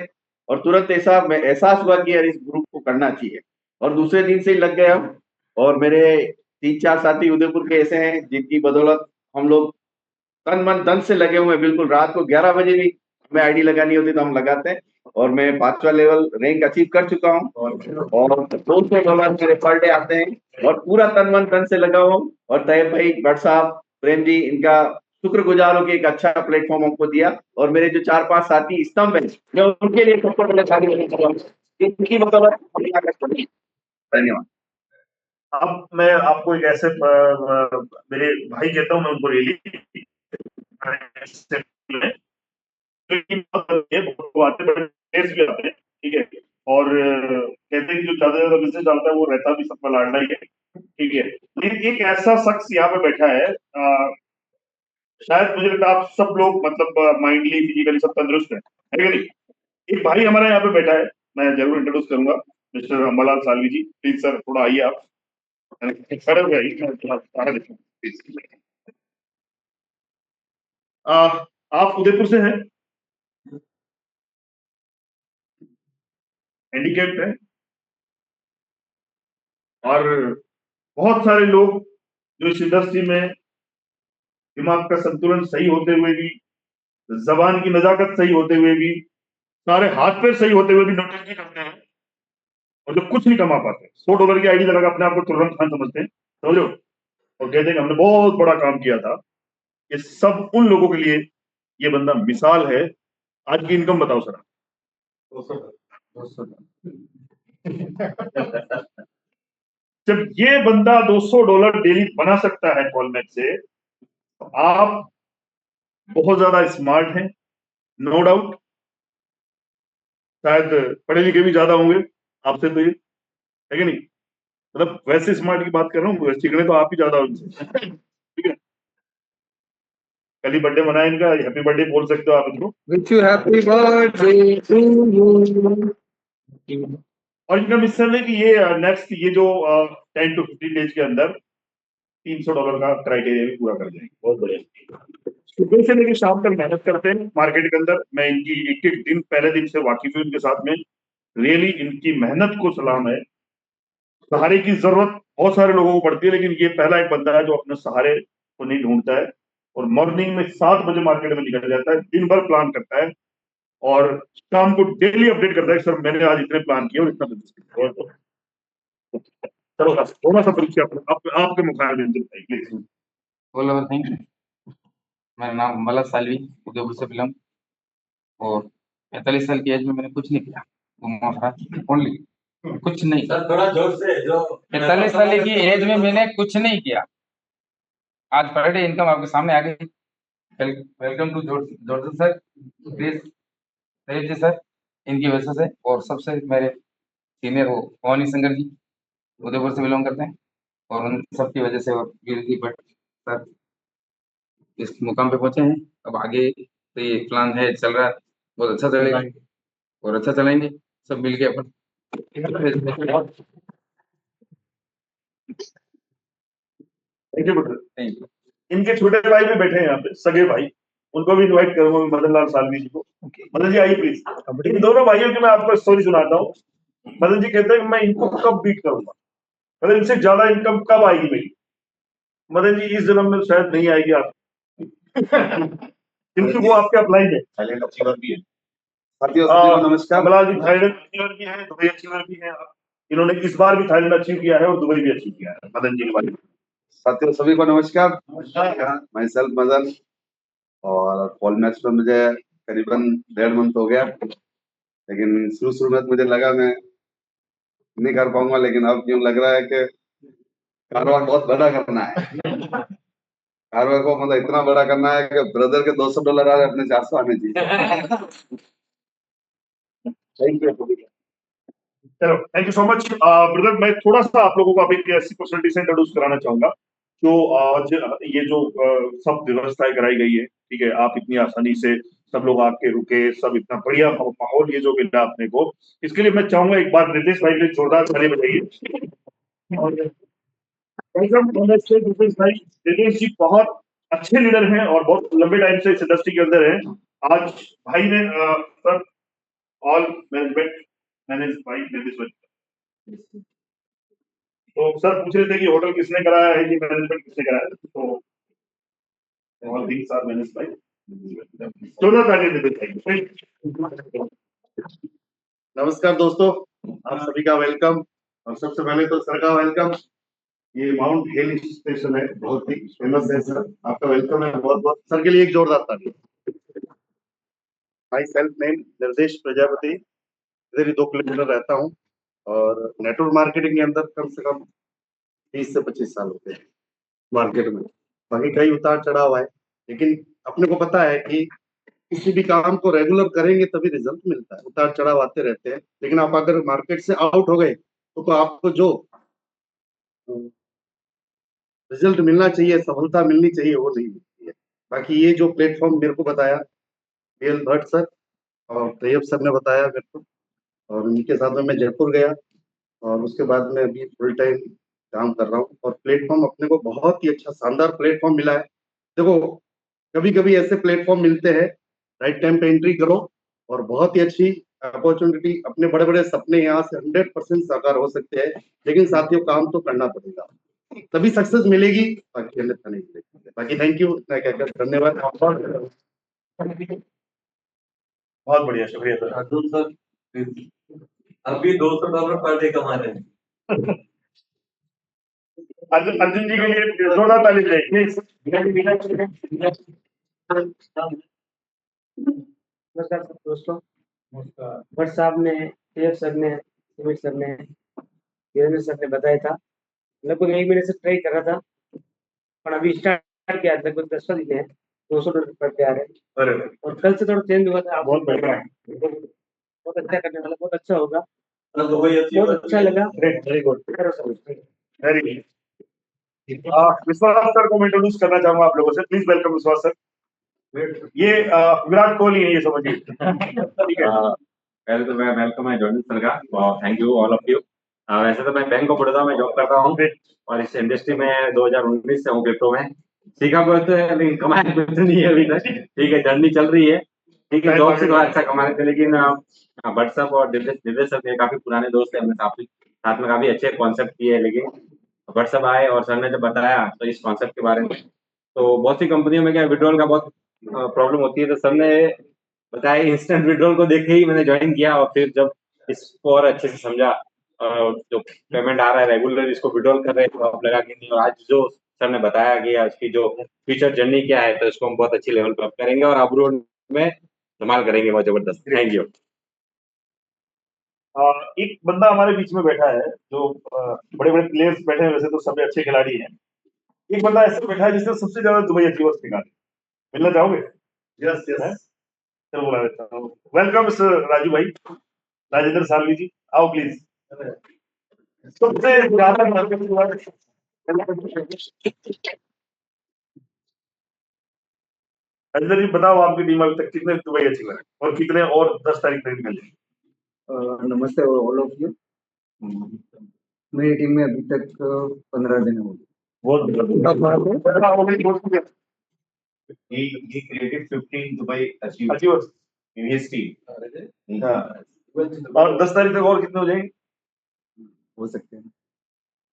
और तुरंत ऐसा एहसास हुआ कि यार इस ग्रुप को करना चाहिए, और दूसरे दिन से ही लग गए हम। और मेरे 3-4 साथी उदयपुर के ऐसे हैं जिनकी बदौलत हम लोग तन मन धन से लगे हुए हैं, बिल्कुल रात को 11 बजे भी हमें आईडी लगानी होती तो हम लगाते हैं, और मैं 5वां लेवल रैंक अचीव कर चुका हूँ, और $200 मेरे पर डे आते हैं, और पूरा तन मन धन से लगा हुआ हूँ। और तैयब भाई, भट्ट साहब, प्रेम जी, इनका शुक्रगुजार हो कि एक अच्छा प्लेटफॉर्म हमको दिया, और मेरे जो 4-5 साथी स्तंभ है, मैं उनके लिए सबको पहले ताली बजाऊंगा, इनकी बदौलत हम यहाँ तक पहुंचे। धन्यवाद। अब मैं आपको एक ऐसे मेरे भाई कहता हूँ मैं उनको, रियली वो आते बड़े टेस्ट भी आते हैं, ठीक है, और कहते हैं कि जो ज्यादा ज्यादा बिजनेस डालता है वो रहता भी सबका लाडला ही है, ठीक है। लेकिन एक ऐसा शख्स यहाँ पे बैठा है, शायद मुझे लगता है आप सब लोग मतलब माइंडली फिजिकली सब तंदुरुस्त है कि नहीं? एक भाई हमारा यहाँ पे बैठा है, मैं जरूर इंट्रोड्यूस करूंगा, mister Ambalal Salvi ji. Please sir थोड़ा आइए आप, खड़े हो जाइए। आप उदयपुर से हैं, हैंडीकैप्ड है, और बहुत सारे लोग जो इस इंडस्ट्री में दिमाग का संतुलन सही होते हुए भी, जबान की नजाकत सही होते हुए भी, सारे हाथ पैर सही होते हुए भी नौटंकी करते हैं, और जो कुछ नहीं कमा पाते, $100 की आईडी लगा अपने आप को तुर्रम खान समझते हैं, समझो, और कहते हैं कि हमने बहुत बड़ा काम किया था। ये सब उन लोगों के लिए ये बंदा मिसाल है। आज की इनकम बताओ सर। 200। जब ये बंदा $200 डेली बना सकता है कॉलमैक से, तो आप बहुत ज्यादा स्मार्ट हैं, नो डाउट, शायद पढ़े लिखे भी ज्यादा होंगे आपसे, तो ये है कि नहीं? मतलब वैसे स्मार्ट की बात कर रहा हूँ, सीखने तो आप ही ज्यादा उनसे, ठीक है। कल ही बर्थडे मनाए इनका, हैप्पी बर्थडे बोल सकते हो आप इनको। Wish you happy birthday to you. और इनका मिशन है कि ये नेक्स्ट ये जो 10 to 15 डेज के अंदर $300 का क्राइटेरिया भी पूरा कर जाएंगे। बहुत बढ़िया। सुबह से लेकर शाम तक मेहनत करते हैं मार्केट के अंदर। मैं इनकी एक दिन पहले दिन से वाकिफ हूँ इनके साथ में, रियली इनकी मेहनत को सलाम है। सहारे की जरूरत बहुत सारे लोगों को पड़ती है, लेकिन ये पहला एक बंदा है जो अपने सहारे को नहीं ढूंढता है, और मॉर्निंग में 7 बजे मार्केट में निकल जाता है, दिन भर प्लान करता है, और शाम को डेली अपडेट करता है, सर मैंने आज इतने प्लान किए और इतना बिजनेस किया। चलो थोड़ा सा परिचय आपके मुखाबिले प्लीज। बोलो थैंक यू। मेरा नाम अम्बालाल सालवी, उदयपुर से बिलोंग, और 45 साल की एज में मैंने कुछ नहीं किया, ओनली कुछ नहीं। सर थोड़ा जोर से, जो 45 साल की एज में मैंने कुछ नहीं किया। आज पर डे इनकम आपके सामने आ गई, welcome to Jordan sir, please Tayyab ji sir, इनकी वजह से। और सबसे मेरे सीनियर वो भवानी शंकर जी उदयपुर से बिलोंग करते हैं, और उन सबकी वजह से और वीर भट्ट सर इस मुकाम पे पहुंचे हैं। अब आगे तो ये प्लान है, चल रहा है, बहुत अच्छा चलेगा और अच्छा चलाएंगे सब मिलके अपन। थैंक यू बेटा। Thank you. इनके छोटे भाई भी बैठे हैं यहाँ पे, सगे भाई, उनको भी इनवाइट करूंगा, मदन लाल सालवी जी को। मदन जी आइए प्लीज। इन दोनों भाइयों की मैं आपको स्टोरी सुनाता हूँ। मदन जी कहते हैं कि मैं इनको कब बीट करूंगा, मतलब इनसे ज्यादा इनकम कब आएगी मेरी। मदन जी इस जन्म में शायद नहीं आएगी आप क्योंकि वो आपके अप्लाई है। थाईलैंड अचीवर भी है। साथियों सभी को नमस्कार। कमला जी थाईलैंड अचीवर भी है, दुबई अचीवर भी है। इन्होंने इस बार भी थाईलैंड अचीव किया है और दुबई भी अचीव किया है। मदन जी के बारे में। साथियों सभी को नमस्कार। मैं सेल्फ मदन, और फॉल मैच में मुझे करीबन 1.5 मंथ हो गया, लेकिन शुरू में मुझे लगा मैं नहीं कर पाऊंगा, लेकिन अब क्यों लग रहा है कि कारोबार बहुत बड़ा करना है। कारोबार को मतलब इतना बड़ा करना है कि ब्रदर के $200 आ रहे, अपने 400 आने चाहिए। Thank you. चलो thank you so much brother. मैं थोड़ा सा आप लोगों को अभी ऐसी पर्सनलिटी से इंट्रोड्यूस कराना चाहूंगा जो आज ये जो सब व्यवस्थाएं कराई गई है, ठीक है, आप इतनी आसानी से सब लोग आके रुके, सब इतना बढ़िया माहौल ये जो मिला अपने को, इसके लिए मैं चाहूंगा एक बार नितेश भाई के लिए जोरदार ताली बजाइए। और नितेश भाई, नितेश जी बहुत अच्छे लीडर हैं और बहुत लंबे टाइम से इस इंडस्ट्री के अंदर हैं। आज भाई ने sir all management manage by Nitesh भाई। तो सर पूछ रहे थे कि होटल किसने कराया है, ये मैनेजमेंट किसने कराया है, तो all things are managed by जोरदार ताली नितेश भाई। नमस्कार दोस्तों, आप सभी का वेलकम। और सबसे पहले तो सर का वेलकम। ये माउंट हिल स्टेशन है, बहुत ही फेमस है सर, आपका वेलकम है। बहुत बहुत सर के लिए एक जोरदार ताली। माई सेल्फ नेम निर्देश प्रजापति, इधर ही 2 किलोमीटर रहता हूँ, और नेटवर्क मार्केटिंग के अंदर कम से कम 30 से 25 साल होते हैं मार्केट में। बाकी कई उतार चढ़ाव है, लेकिन अपने को पता है कि किसी भी काम को रेगुलर करेंगे तभी रिजल्ट मिलता है। उतार चढ़ाव आते रहते हैं, लेकिन आप अगर मार्केट से आउट हो गए तो आपको जो रिजल्ट मिलना चाहिए, सफलता मिलनी चाहिए, वो नहीं मिलती है। बाकी ये जो प्लेटफॉर्म मेरे को बताया बीएल भट्ट सर और तैयब सर ने बताया मेरे को, और उनके साथ में मैं जयपुर गया, और उसके बाद में अभी फुल टाइम काम कर रहा हूँ। और प्लेटफॉर्म अपने को बहुत ही अच्छा शानदार प्लेटफॉर्म मिला है। देखो कभी कभी ऐसे प्लेटफॉर्म मिलते हैं, राइट टाइम पे एंट्री करो और बहुत ही अच्छी अपॉर्चुनिटी, अपने बड़े बड़े सपने यहाँ से 100% साकार हो सकते हैं, लेकिन साथियों काम तो करना पड़ेगा, तभी सक्सेस मिलेगी, बाकी अन्यथा नहीं मिलेगी। बाकी थैंक यू, इतना कहकर धन्यवाद। बहुत बढ़िया, शुक्रिया सर। अर्जुन सर अभी $200 पर डे कमा रहे हैं। अर्जुन जी के लिए जोरदार ताली बजाइए। नमस्कार दोस्तों। भट्ट साहब ने, तैयब सर ने, सुमित सर ने, वीरेंद्र सर ने बताया था। लगभग 1 महीने से ट्राई कर रहा था, पर अभी स्टार्ट किया, लगभग 10 दिन है, $200 पर डे आ रहे हैं। और कल से थोड़ा चेंज हुआ था। बहुत बढ़िया, बहुत अच्छा करने वाला, बहुत अच्छा होगा, बहुत अच्छा लगा। Very good, very good. विश्वास सर को मैं इंट्रोड्यूस करना चाहूंगा आप लोगों से, प्लीज वेलकम विश्वास सर। ये विराट कोहली है, ये समझिए, ठीक है। पहले तो मैं वेलकम है जॉर्डन सर का, और thank you all of you. वैसे तो मैं बैंक ऑफ बड़ौदा में जॉब करता हूँ, और इस इंडस्ट्री में 2019 से हूँ क्रिप्टो में। सीखा बहुत है, लेकिन कमाया कुछ नहीं है अभी तक, ठीक है, जर्नी चल रही है, ठीक है। जॉब से थोड़ा अच्छा कमा रहे थे, लेकिन भट्ट साहब और दिव्य सर के काफी पुराने दोस्त है, हमने साथ में काफी अच्छे कॉन्सेप्ट किए हैं, लेकिन भट्ट साहब आए और सर ने जब बताया तो इस कॉन्सेप्ट के बारे में, तो बहुत सी कंपनियों में क्या विड्रॉल का बहुत प्रॉब्लम होती है, तो सर ने बताया, इंस्टेंट विड्रॉल को देख के ही मैंने ज्वाइन किया, और फिर जब इसको और अच्छे से समझा, जो पेमेंट आ रहा है रेगुलर, इसको विड्रॉल कर रहे हैं, तो आप लगा कि नहीं, और आज जो सर ने बताया कि इसकी जो फ्यूचर जर्नी क्या है, तो इसको हम बहुत अच्छी लेवल पर अप करेंगे और अब्रोड में धमाल करेंगे, बहुत जबरदस्त। Thank you. एक बंदा हमारे बीच में बैठा है जो बड़े बड़े प्लेयर्स बैठे हैं, वैसे तो सब अच्छे खिलाड़ी हैं। एक बंदा ऐसा बैठा है जिसने सबसे ज्यादा दुबई अचीवर्स निकाले, मिलना चाहोगे? यस हैं? चलो बुला देता हूँ। वेलकम सर राजू भाई, राजेंद्र सालवी जी, आओ प्लीज। सबसे ज्यादा राजेंद्र जी बताओ, आपकी टीम अभी तक कितने दुबई अचीवर है और कितने और 10 तारीख तक निकल जाएंगे? नमस्ते ऑल ऑफ यू। मेरी टीम में अभी तक 15 दिन हो गए। बहुत He created 15 Dubai achievers in his team. और 10 तारीख तक और कितने हो जाएंगे? हो सकते हैं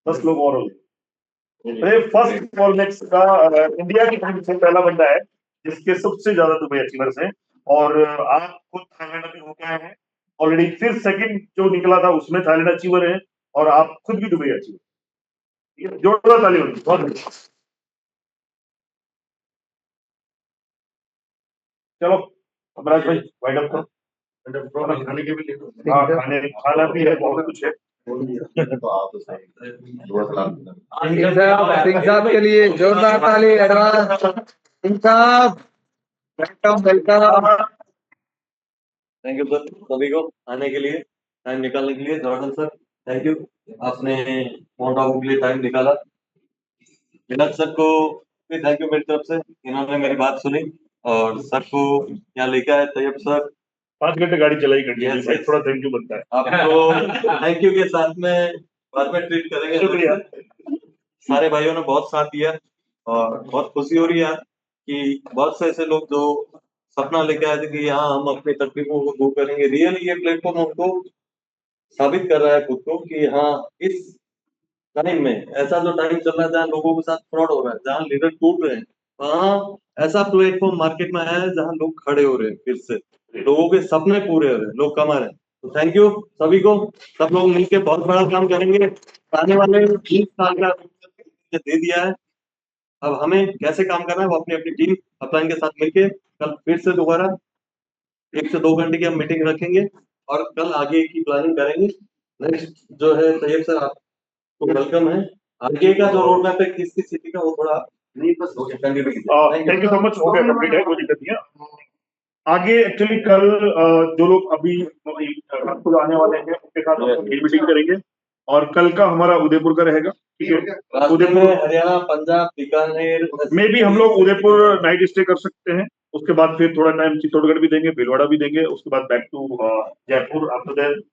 10 लोग और हो जाएंगे। फर्स्ट फॉरनेक्स का इंडिया की टीम से पहला बंदा है जिसके सबसे ज्यादा दुबई अचीवर्स हैं, और आप खुद थाईलैंड में होके आए हैं ऑलरेडी। फिर सेकंड जो निकला था उसमें थाईलैंड अचीवर है और आप खुद भी दुबई अचीवर। जोरदार ताली होगी। बहुत बढ़िया। चलो अमराज भाई वाइड अप करो। खाने के भी लिए हाँ, खाना भी है, बहुत कुछ है। सिंह साहब के लिए जोरदार ताली एडवांस। सिंह साहब welcome welcome. Thank you sir सभी को आने के लिए, टाइम निकालने के लिए। जॉर्डन सर थैंक यू, आपने माउंट आबू के लिए टाइम निकाला। विनोद सर को भी थैंक यू मेरी तरफ से, इन्होंने मेरी बात सुनी और सर को यहाँ लेके आए। तैयब सर 5 घंटे गाड़ी चलाई कंटिन्यू, भाई थोड़ा थैंक यू बनता है आपको थैंक यू के साथ में बाद में ट्रीट करेंगे। शुक्रिया। सारे भाइयों ने बहुत साथ दिया और बहुत खुशी हो रही है कि बहुत से ऐसे लोग जो सपना लेके आए थे कि यहाँ हम अपनी तकलीफों को दूर करेंगे, रियली ये प्लेटफॉर्म उनको साबित कर रहा है खुद को कि हाँ इस टाइम में, ऐसा जो टाइम चल रहा है जहाँ लोगों के साथ फ्रॉड हो रहा है, जहाँ लीडर टूट रहे हैं, वहाँ ऐसा प्लेटफॉर्म मार्केट में आया है जहाँ लोग खड़े हो रहे हैं, फिर से लोगों के सपने पूरे हो रहे हैं, लोग कमा रहे हैं। तो थैंक यू सभी को। सब लोग मिलकर बहुत बड़ा काम करेंगे। आने वाले 20 साल का दे दिया है, अब हमें कैसे काम करना है वो अपनी अपनी टीम अपलाइन के साथ मिलके कल फिर से दोबारा 1 से 2 घंटे की हम मीटिंग रखेंगे और कल आगे की प्लानिंग करेंगे। नेक्स्ट जो है तैयब सर आपको वेलकम है। आगे का जो रोड मैप है किसकी सिटी का वो थोड़ा नहीं बस हो गया। थैंक यू सो मच, हो गया कंप्लीट है, कोई दिक्कत नहीं है। आगे एक्चुअली कल जो लोग अभी खुद आने वाले हैं उनके साथ मीटिंग करेंगे और कल का हमारा उदयपुर का रहेगा। ठीक है, उदयपुर हरियाणा पंजाब बीकानेर में भी हम लोग उदयपुर नाइट स्टे कर सकते हैं। उसके बाद फिर थोड़ा टाइम चित्तौड़गढ़ भी देंगे, भीलवाड़ा भी देंगे, उसके बाद back to Jaipur after that